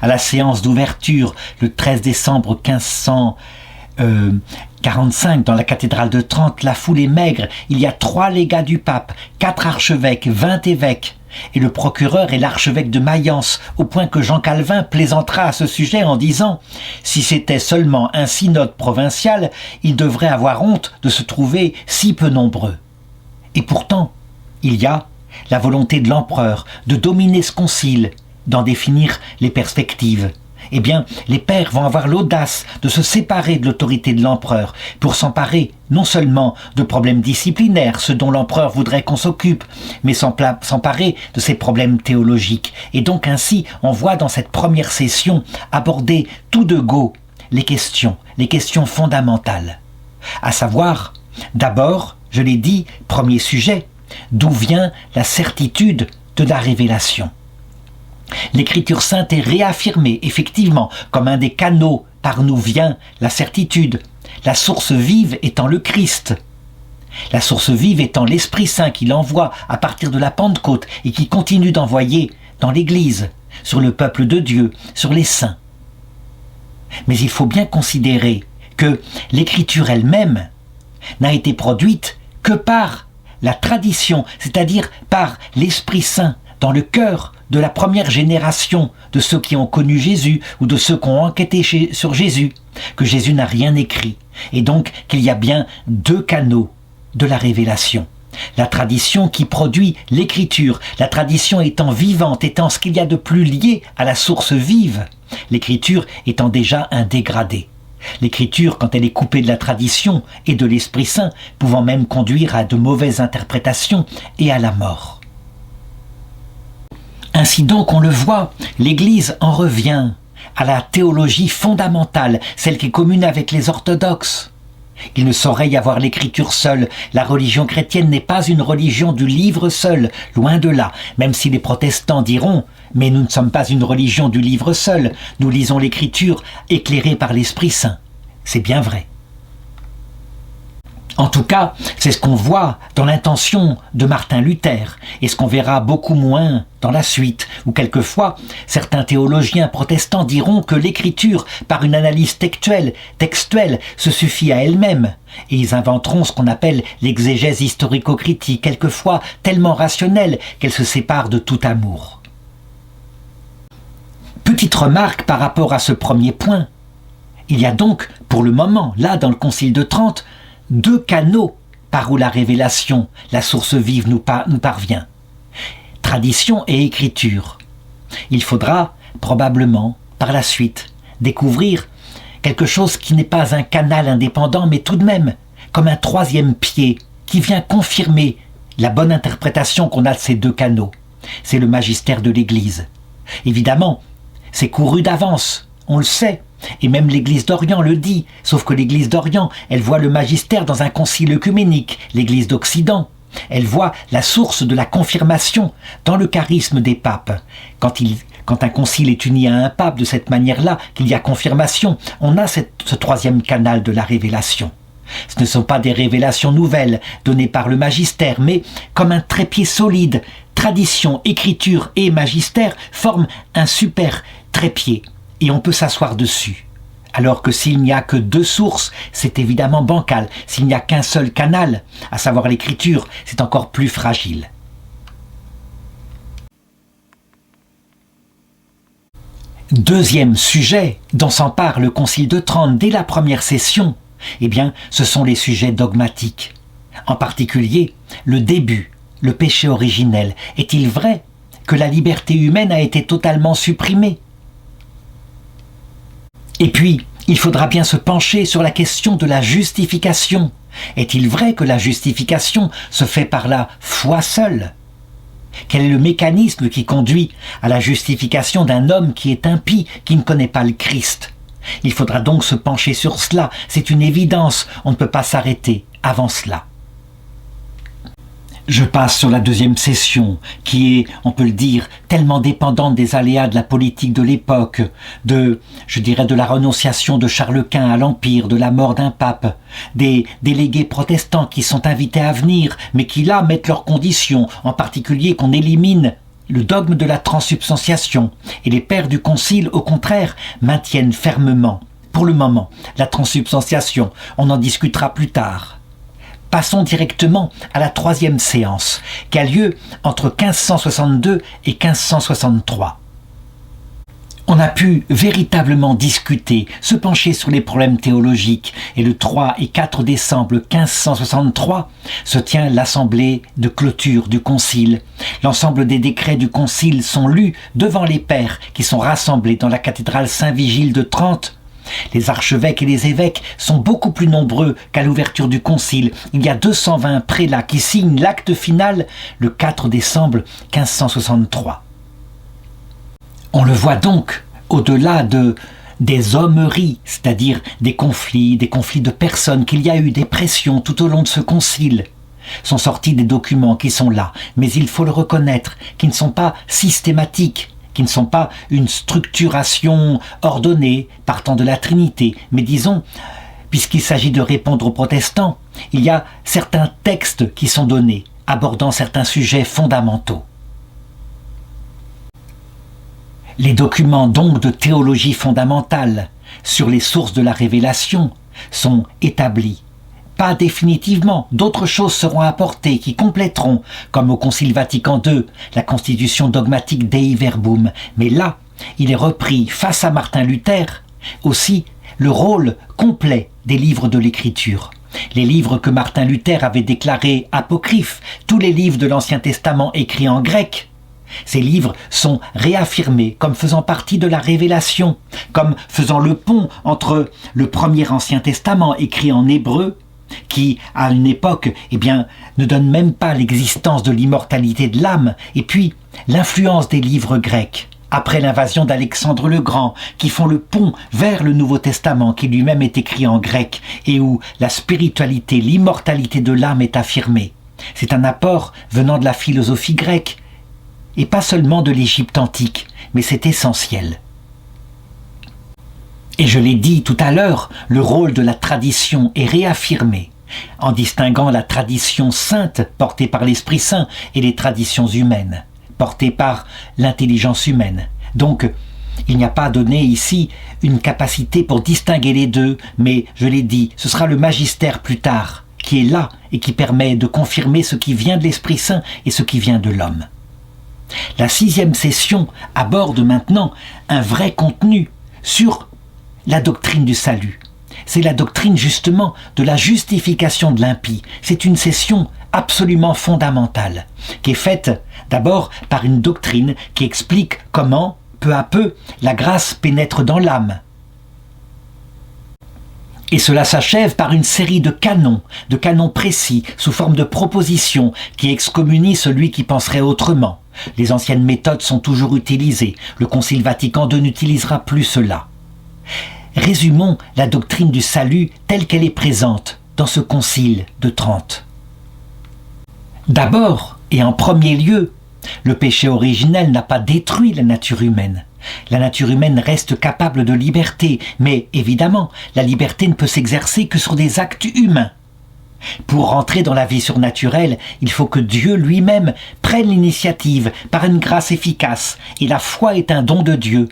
Speaker 1: À la séance d'ouverture, le 13 décembre 1545, dans la cathédrale de Trente, la foule est maigre. Il y a 3 légats du pape, 4 archevêques, 20 évêques. Et le procureur est l'archevêque de Mayence, au point que Jean Calvin plaisantera à ce sujet en disant « Si c'était seulement un synode provincial, il devrait avoir honte de se trouver si peu nombreux. » Et pourtant, il y a la volonté de l'empereur de dominer ce concile, d'en définir les perspectives. Eh bien, les pères vont avoir l'audace de se séparer de l'autorité de l'empereur pour s'emparer non seulement de problèmes disciplinaires, ce dont l'empereur voudrait qu'on s'occupe, mais s'emparer de ces problèmes théologiques. Et donc ainsi, on voit dans cette première session aborder tout de go les questions fondamentales. À savoir, d'abord, je l'ai dit, premier sujet, d'où vient la certitude de la révélation. L'Écriture sainte est réaffirmée, effectivement, comme un des canaux par nous vient la certitude, la source vive étant le Christ. La source vive étant l'Esprit Saint qu'il envoie à partir de la Pentecôte et qui continue d'envoyer dans l'Église, sur le peuple de Dieu, sur les saints. Mais il faut bien considérer que l'Écriture elle-même n'a été produite que par la tradition, c'est-à-dire par l'Esprit Saint dans le cœur de la première génération de ceux qui ont connu Jésus ou de ceux qui ont enquêté sur Jésus, que Jésus n'a rien écrit, et donc qu'il y a bien 2 canaux de la révélation. La tradition qui produit l'Écriture, la tradition étant vivante, étant ce qu'il y a de plus lié à la source vive, l'Écriture étant déjà un dégradé. L'Écriture, quand elle est coupée de la tradition et de l'Esprit Saint, pouvant même conduire à de mauvaises interprétations et à la mort. Ainsi donc, on le voit, l'Église en revient à la théologie fondamentale, celle qui est commune avec les orthodoxes. Il ne saurait y avoir l'Écriture seule. La religion chrétienne n'est pas une religion du livre seul, loin de là, même si les protestants diront « Mais nous ne sommes pas une religion du livre seul, nous lisons l'Écriture éclairée par l'Esprit Saint ». C'est bien vrai. En tout cas, c'est ce qu'on voit dans l'intention de Martin Luther, et ce qu'on verra beaucoup moins dans la suite, où quelquefois, certains théologiens protestants diront que l'Écriture, par une analyse textuelle, se suffit à elle-même, et ils inventeront ce qu'on appelle l'exégèse historico-critique, quelquefois tellement rationnelle qu'elle se sépare de tout amour. Petite remarque par rapport à ce premier point. Il y a donc, pour le moment, là dans le Concile de Trente, 2 canaux par où la révélation, la source vive nous parvient. Tradition et écriture. Il faudra probablement, par la suite, découvrir quelque chose qui n'est pas un canal indépendant, mais tout de même comme un 3e pied qui vient confirmer la bonne interprétation qu'on a de ces 2 canaux. C'est le magistère de l'Église. Évidemment, c'est couru d'avance, on le sait. Et même l'Église d'Orient le dit, sauf que l'Église d'Orient, elle voit le magistère dans un concile œcuménique, l'Église d'Occident. Elle voit la source de la confirmation dans le charisme des papes. Quand un concile est uni à un pape de cette manière-là, qu'il y a confirmation, on a ce 3e canal de la révélation. Ce ne sont pas des révélations nouvelles données par le magistère, mais comme un trépied solide, tradition, écriture et magistère forment un super trépied. Et on peut s'asseoir dessus. Alors que s'il n'y a que 2 sources, c'est évidemment bancal. S'il n'y a qu'un seul canal, à savoir l'Écriture, c'est encore plus fragile. Deuxième sujet dont s'empare le Concile de Trente dès la première session, eh bien, ce sont les sujets dogmatiques. En particulier, le début, le péché originel. Est-il vrai que la liberté humaine a été totalement supprimée ? Et puis, il faudra bien se pencher sur la question de la justification. Est-il vrai que la justification se fait par la foi seule ? Quel est le mécanisme qui conduit à la justification d'un homme qui est impie, qui ne connaît pas le Christ ? Il faudra donc se pencher sur cela. C'est une évidence, on ne peut pas s'arrêter avant cela. Je passe sur la deuxième session, qui est, on peut le dire, tellement dépendante des aléas de la politique de l'époque, de la renonciation de Charles Quint à l'Empire, de la mort d'un pape, des délégués protestants qui sont invités à venir, mais qui là mettent leurs conditions, en particulier qu'on élimine le dogme de la transsubstantiation, et les pères du concile, au contraire, maintiennent fermement, pour le moment, la transsubstantiation. On en discutera plus tard. Passons directement à la troisième séance, qui a lieu entre 1562 et 1563. On a pu véritablement discuter, se pencher sur les problèmes théologiques, et le 3 et 4 décembre 1563 se tient l'assemblée de clôture du concile. L'ensemble des décrets du concile sont lus devant les pères qui sont rassemblés dans la cathédrale Saint-Vigile de Trente. Les archevêques et les évêques sont beaucoup plus nombreux qu'à l'ouverture du concile. Il y a 220 prélats qui signent l'acte final le 4 décembre 1563. On le voit donc, au-delà des hommeries, c'est-à-dire des conflits de personnes, qu'il y a eu des pressions tout au long de ce concile. Sont sortis des documents qui sont là, mais il faut le reconnaître, qui ne sont pas systématiques, qui ne sont pas une structuration ordonnée partant de la Trinité, mais disons, puisqu'il s'agit de répondre aux protestants, il y a certains textes qui sont donnés, abordant certains sujets fondamentaux. Les documents donc de théologie fondamentale sur les sources de la révélation sont établis. Pas définitivement, d'autres choses seront apportées qui compléteront, comme au Concile Vatican II, la constitution dogmatique Dei Verbum. Mais là, il est repris face à Martin Luther aussi le rôle complet des livres de l'Écriture. Les livres que Martin Luther avait déclarés apocryphes, tous les livres de l'Ancien Testament écrits en grec. Ces livres sont réaffirmés comme faisant partie de la révélation, comme faisant le pont entre le premier Ancien Testament écrit en hébreu, qui, à une époque, ne donne même pas l'existence de l'immortalité de l'âme, et puis l'influence des livres grecs, après l'invasion d'Alexandre le Grand, qui font le pont vers le Nouveau Testament, qui lui-même est écrit en grec, et où la spiritualité, l'immortalité de l'âme est affirmée. C'est un apport venant de la philosophie grecque, et pas seulement de l'Égypte antique, mais c'est essentiel. Et je l'ai dit tout à l'heure, le rôle de la tradition est réaffirmé en distinguant la tradition sainte portée par l'Esprit Saint et les traditions humaines, portées par l'intelligence humaine. Donc, il n'y a pas donné ici une capacité pour distinguer les deux, mais je l'ai dit, ce sera le magistère plus tard qui est là et qui permet de confirmer ce qui vient de l'Esprit Saint et ce qui vient de l'homme. La 6e session aborde maintenant un vrai contenu sur la doctrine du salut. C'est la doctrine justement de la justification de l'impie. C'est une session absolument fondamentale, qui est faite d'abord par une doctrine qui explique comment, peu à peu, la grâce pénètre dans l'âme. Et cela s'achève par une série de canons précis, sous forme de propositions, qui excommunient celui qui penserait autrement. Les anciennes méthodes sont toujours utilisées. Le Concile Vatican II n'utilisera plus cela. Résumons la doctrine du salut telle qu'elle est présente dans ce concile de Trente. D'abord, et en premier lieu, le péché originel n'a pas détruit la nature humaine. La nature humaine reste capable de liberté, mais évidemment, la liberté ne peut s'exercer que sur des actes humains. Pour rentrer dans la vie surnaturelle, il faut que Dieu lui-même prenne l'initiative par une grâce efficace, et la foi est un don de Dieu.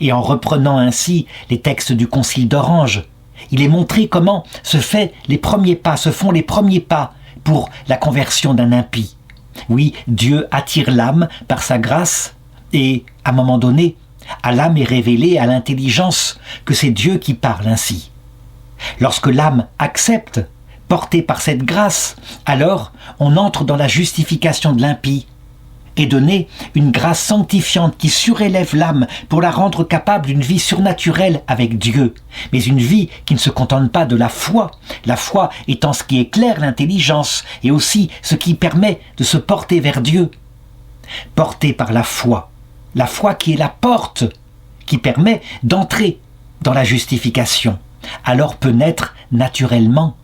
Speaker 1: Et en reprenant ainsi les textes du Concile d'Orange, il est montré comment se font les premiers pas pour la conversion d'un impie. Oui, Dieu attire l'âme par sa grâce, et, à un moment donné, à l'âme est révélé à l'intelligence que c'est Dieu qui parle ainsi. Lorsque l'âme accepte, portée par cette grâce, alors on entre dans la justification de l'impie, et donner une grâce sanctifiante qui surélève l'âme pour la rendre capable d'une vie surnaturelle avec Dieu, mais une vie qui ne se contente pas de la foi étant ce qui éclaire l'intelligence et aussi ce qui permet de se porter vers Dieu. Porté par la foi qui est la porte qui permet d'entrer dans la justification, alors peut naître naturellement,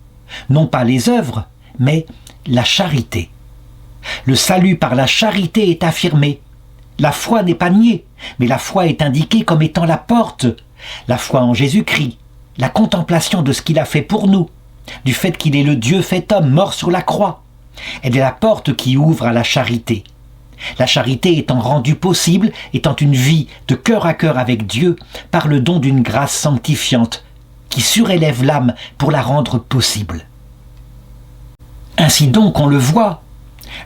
Speaker 1: non pas les œuvres, mais la charité. Le salut par la charité est affirmé. La foi n'est pas niée, mais la foi est indiquée comme étant la porte. La foi en Jésus-Christ, la contemplation de ce qu'il a fait pour nous, du fait qu'il est le Dieu fait homme, mort sur la croix. Elle est la porte qui ouvre à la charité. La charité étant rendue possible, étant une vie de cœur à cœur avec Dieu, par le don d'une grâce sanctifiante qui surélève l'âme pour la rendre possible. Ainsi donc, on le voit,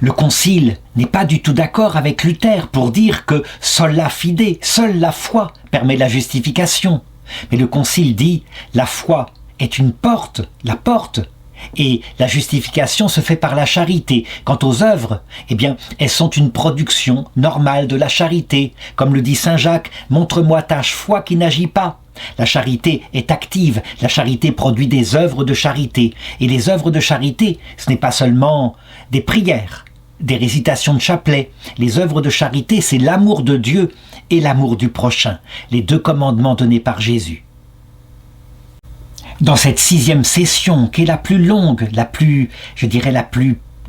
Speaker 1: le Concile n'est pas du tout d'accord avec Luther pour dire que sola fide, seule la foi permet la justification. Mais le Concile dit la foi est une porte, la porte, et la justification se fait par la charité. Quant aux œuvres, eh bien, elles sont une production normale de la charité. Comme le dit saint Jacques, montre-moi ta foi qui n'agit pas. La charité est active, la charité produit des œuvres de charité. Et les œuvres de charité, ce n'est pas seulement des prières, des récitations de chapelet. Les œuvres de charité, c'est l'amour de Dieu et l'amour du prochain, les deux commandements donnés par Jésus. Dans cette 6e session, qui est la plus longue, la plus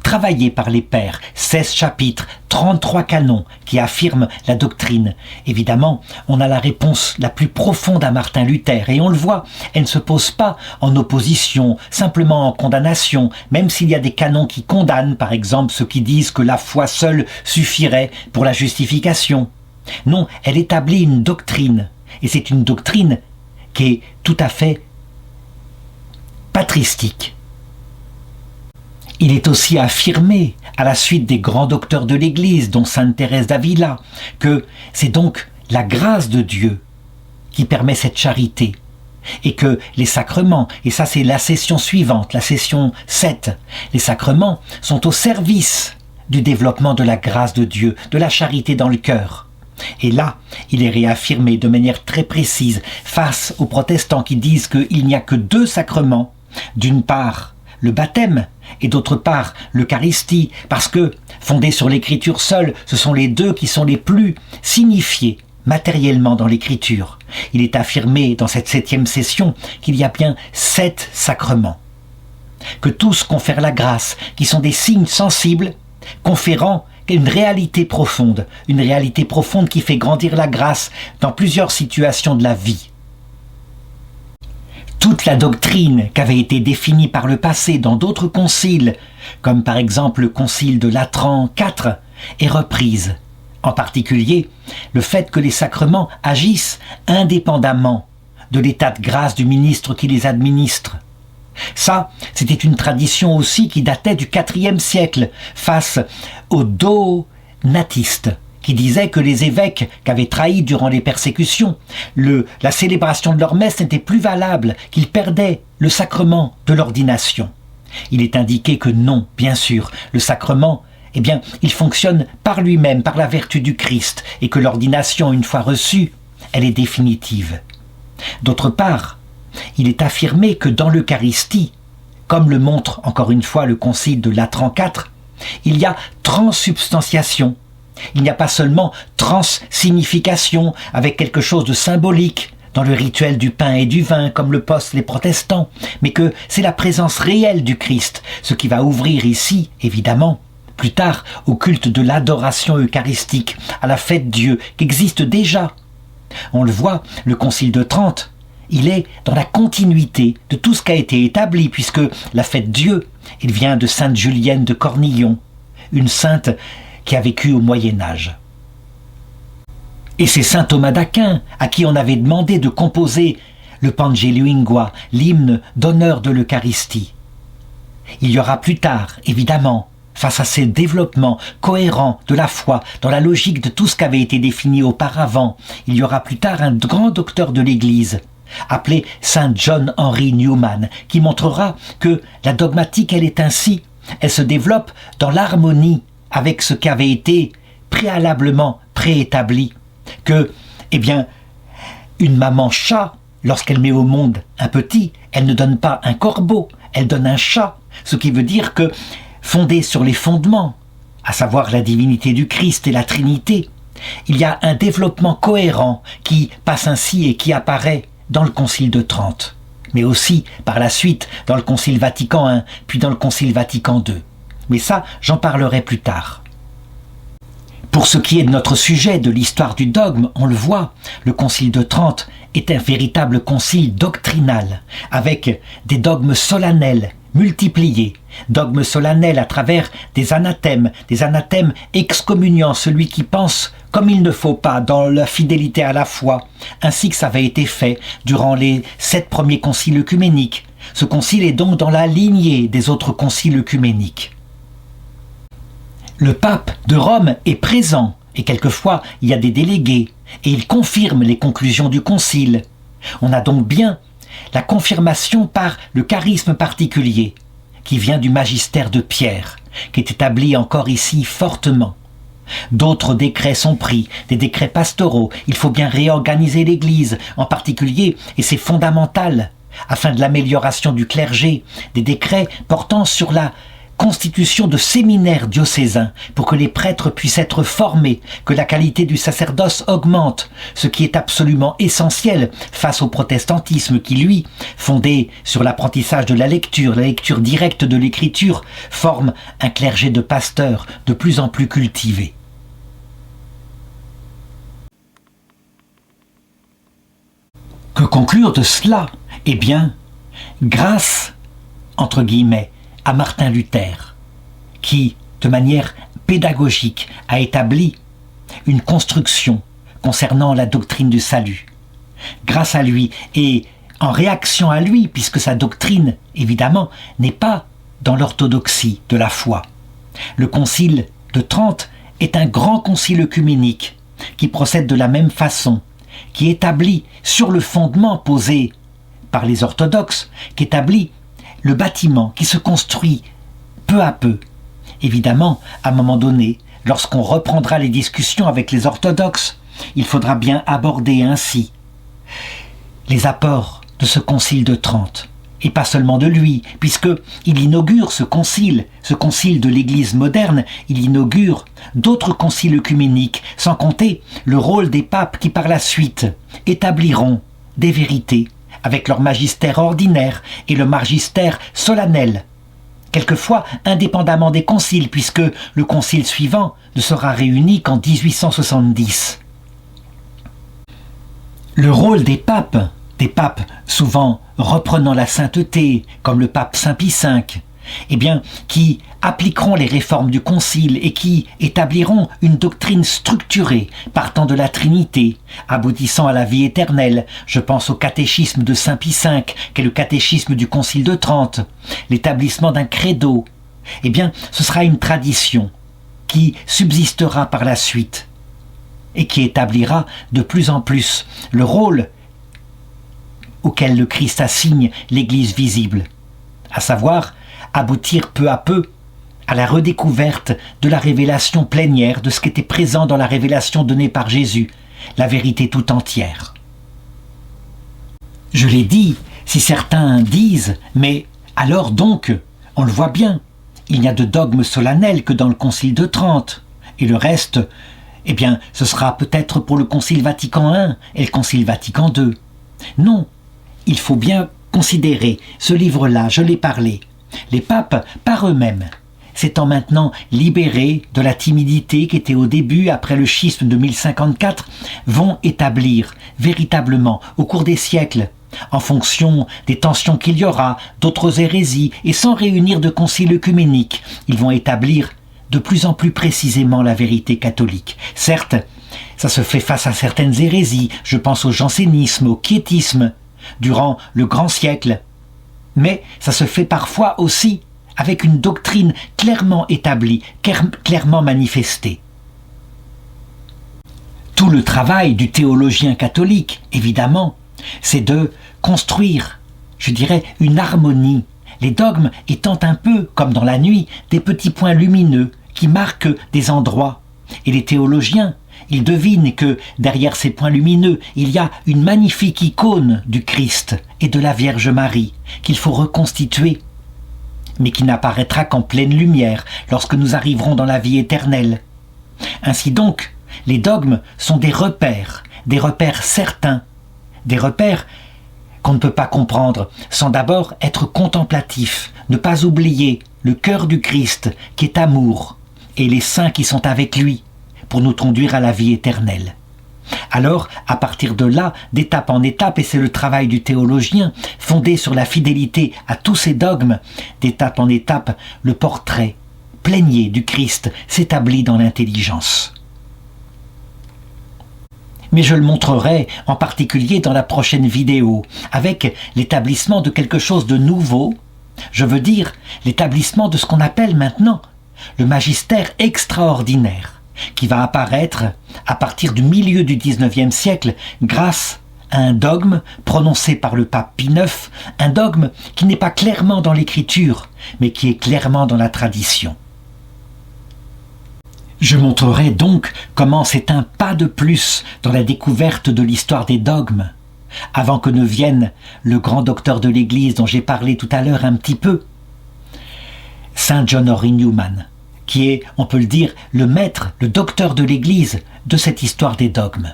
Speaker 1: travaillée par les pères, 16 chapitres, 33 canons qui affirment la doctrine. Évidemment, on a la réponse la plus profonde à Martin Luther, et on le voit, elle ne se pose pas en opposition, simplement en condamnation, même s'il y a des canons qui condamnent, par exemple ceux qui disent que la foi seule suffirait pour la justification. Non, elle établit une doctrine, et c'est une doctrine qui est tout à fait patristique. Il est aussi affirmé, à la suite des grands docteurs de l'Église, dont sainte Thérèse d'Avila, que c'est donc la grâce de Dieu qui permet cette charité, et que les sacrements, et ça c'est la session suivante, la session 7, les sacrements sont au service du développement de la grâce de Dieu, de la charité dans le cœur. Et là, il est réaffirmé de manière très précise face aux protestants qui disent qu'il n'y a que 2 sacrements, d'une part le baptême et d'autre part l'Eucharistie, parce que, fondés sur l'écriture seule, ce sont les 2 qui sont les plus signifiés matériellement dans l'écriture. Il est affirmé dans cette 7e session qu'il y a bien 7 sacrements, que tous confèrent la grâce, qui sont des signes sensibles, conférant une réalité profonde qui fait grandir la grâce dans plusieurs situations de la vie. Toute la doctrine qui avait été définie par le passé dans d'autres conciles, comme par exemple le concile de Latran IV, est reprise. En particulier, le fait que les sacrements agissent indépendamment de l'état de grâce du ministre qui les administre. Ça, c'était une tradition aussi qui datait du IVe siècle, face aux donatistes, qui disaient que les évêques qu'avaient trahis durant les persécutions, la célébration de leur messe n'était plus valable, qu'ils perdaient le sacrement de l'ordination. Il est indiqué que non, bien sûr, le sacrement, eh bien, il fonctionne par lui-même, par la vertu du Christ, et que l'ordination, une fois reçue, elle est définitive. D'autre part, il est affirmé que dans l'Eucharistie, comme le montre encore une fois le concile de Latran IV, il y a transsubstantiation. Il n'y a pas seulement transsignification avec quelque chose de symbolique dans le rituel du pain et du vin comme le posent les protestants, mais que c'est la présence réelle du Christ, ce qui va ouvrir ici, évidemment, plus tard au culte de l'adoration eucharistique, à la fête Dieu qui existe déjà. On le voit, le Concile de Trente, il est dans la continuité de tout ce qui a été établi, puisque la fête Dieu, il vient de sainte Julienne de Cornillon, une sainte qui a vécu au Moyen-Âge. Et c'est saint Thomas d'Aquin, à qui on avait demandé de composer le Pangelingua, l'hymne d'honneur de l'Eucharistie. Il y aura plus tard, évidemment, face à ces développements cohérents de la foi, dans la logique de tout ce qui avait été défini auparavant, il y aura plus tard un grand docteur de l'Église, appelé saint John Henry Newman, qui montrera que la dogmatique, elle est ainsi, elle se développe dans l'harmonie avec ce qui avait été préalablement préétabli, que, eh bien, une maman chat, lorsqu'elle met au monde un petit, elle ne donne pas un corbeau, elle donne un chat, ce qui veut dire que, fondé sur les fondements, à savoir la divinité du Christ et la Trinité, il y a un développement cohérent qui passe ainsi et qui apparaît dans le Concile de Trente, mais aussi par la suite dans le Concile Vatican I, puis dans le Concile Vatican II. Mais ça, j'en parlerai plus tard. Pour ce qui est de notre sujet, de l'histoire du dogme, on le voit, le Concile de Trente est un véritable concile doctrinal, avec des dogmes solennels multipliés, dogmes solennels à travers des anathèmes excommuniant celui qui pense comme il ne faut pas dans la fidélité à la foi, ainsi que ça avait été fait durant les 7 premiers conciles œcuméniques. Ce concile est donc dans la lignée des autres conciles œcuméniques. Le pape de Rome est présent, et quelquefois il y a des délégués, et il confirme les conclusions du concile. On a donc bien la confirmation par le charisme particulier, qui vient du magistère de Pierre, qui est établi encore ici fortement. D'autres décrets sont pris, des décrets pastoraux. Il faut bien réorganiser l'Église, en particulier, et c'est fondamental, afin de l'amélioration du clergé, des décrets portant sur la constitution de séminaires diocésains pour que les prêtres puissent être formés, que la qualité du sacerdoce augmente, ce qui est absolument essentiel face au protestantisme qui, lui, fondé sur l'apprentissage de la lecture directe de l'écriture, forme un clergé de pasteurs de plus en plus cultivé. Que conclure de cela ? Eh bien, grâce, entre guillemets, à Martin Luther, qui, de manière pédagogique, a établi une construction concernant la doctrine du salut. Grâce à lui et en réaction à lui, puisque sa doctrine, évidemment, n'est pas dans l'orthodoxie de la foi. Le concile de Trente est un grand concile œcuménique qui procède de la même façon, qui établit sur le fondement posé par les orthodoxes, qui établit le bâtiment qui se construit peu à peu. Évidemment, à un moment donné, lorsqu'on reprendra les discussions avec les orthodoxes, il faudra bien aborder ainsi les apports de ce concile de Trente, et pas seulement de lui, puisqu'il inaugure ce concile de l'Église moderne, il inaugure d'autres conciles œcuméniques, sans compter le rôle des papes qui par la suite établiront des vérités avec leur magistère ordinaire et le magistère solennel, quelquefois indépendamment des conciles, puisque le concile suivant ne sera réuni qu'en 1870. Le rôle des papes souvent reprenant la sainteté, comme le pape Saint Pie V, eh bien, qui appliqueront les réformes du concile et qui établiront une doctrine structurée partant de la Trinité, aboutissant à la vie éternelle. Je pense au catéchisme de Saint Pie V, qui est le catéchisme du concile de Trente, l'établissement d'un credo. Eh bien, ce sera une tradition qui subsistera par la suite et qui établira de plus en plus le rôle auquel le Christ assigne l'Église visible, à savoir aboutir peu à peu à la redécouverte de la révélation plénière de ce qui était présent dans la révélation donnée par Jésus, la vérité tout entière. Je l'ai dit, si certains disent, mais alors donc, on le voit bien, il n'y a de dogme solennel que dans le Concile de Trente, et le reste, eh bien, ce sera peut-être pour le Concile Vatican I et le Concile Vatican II. Non, il faut bien considérer ce livre-là, je l'ai parlé. Les papes, par eux-mêmes, s'étant maintenant libérés de la timidité qui était au début, après le schisme de 1054, vont établir véritablement, au cours des siècles, en fonction des tensions qu'il y aura, d'autres hérésies, et sans réunir de concile œcuménique, ils vont établir de plus en plus précisément la vérité catholique. Certes, ça se fait face à certaines hérésies, je pense au jansénisme, au quiétisme, durant le grand siècle, mais ça se fait parfois aussi avec une doctrine clairement établie, clairement manifestée. Tout le travail du théologien catholique, évidemment, c'est de construire, je dirais, une harmonie, les dogmes étant un peu, comme dans la nuit, des petits points lumineux qui marquent des endroits. Et les théologiens, ils devinent que derrière ces points lumineux, il y a une magnifique icône du Christ et de la Vierge Marie qu'il faut reconstituer, mais qui n'apparaîtra qu'en pleine lumière lorsque nous arriverons dans la vie éternelle. Ainsi donc, les dogmes sont des repères certains, des repères qu'on ne peut pas comprendre sans d'abord être contemplatif, ne pas oublier le cœur du Christ qui est amour, et les saints qui sont avec lui, pour nous conduire à la vie éternelle. Alors, à partir de là, d'étape en étape, et c'est le travail du théologien, fondé sur la fidélité à tous ces dogmes, d'étape en étape, le portrait plénier du Christ s'établit dans l'intelligence. Mais je le montrerai en particulier dans la prochaine vidéo, avec l'établissement de quelque chose de nouveau, je veux dire l'établissement de ce qu'on appelle maintenant le magistère extraordinaire, qui va apparaître à partir du milieu du XIXe siècle grâce à un dogme prononcé par le pape Pie IX, un dogme qui n'est pas clairement dans l'écriture, mais qui est clairement dans la tradition. Je montrerai donc comment c'est un pas de plus dans la découverte de l'histoire des dogmes, avant que ne vienne le grand docteur de l'Église dont j'ai parlé tout à l'heure un petit peu, Saint John Henry Newman, qui est, on peut le dire, le maître, le docteur de l'Église de cette histoire des dogmes.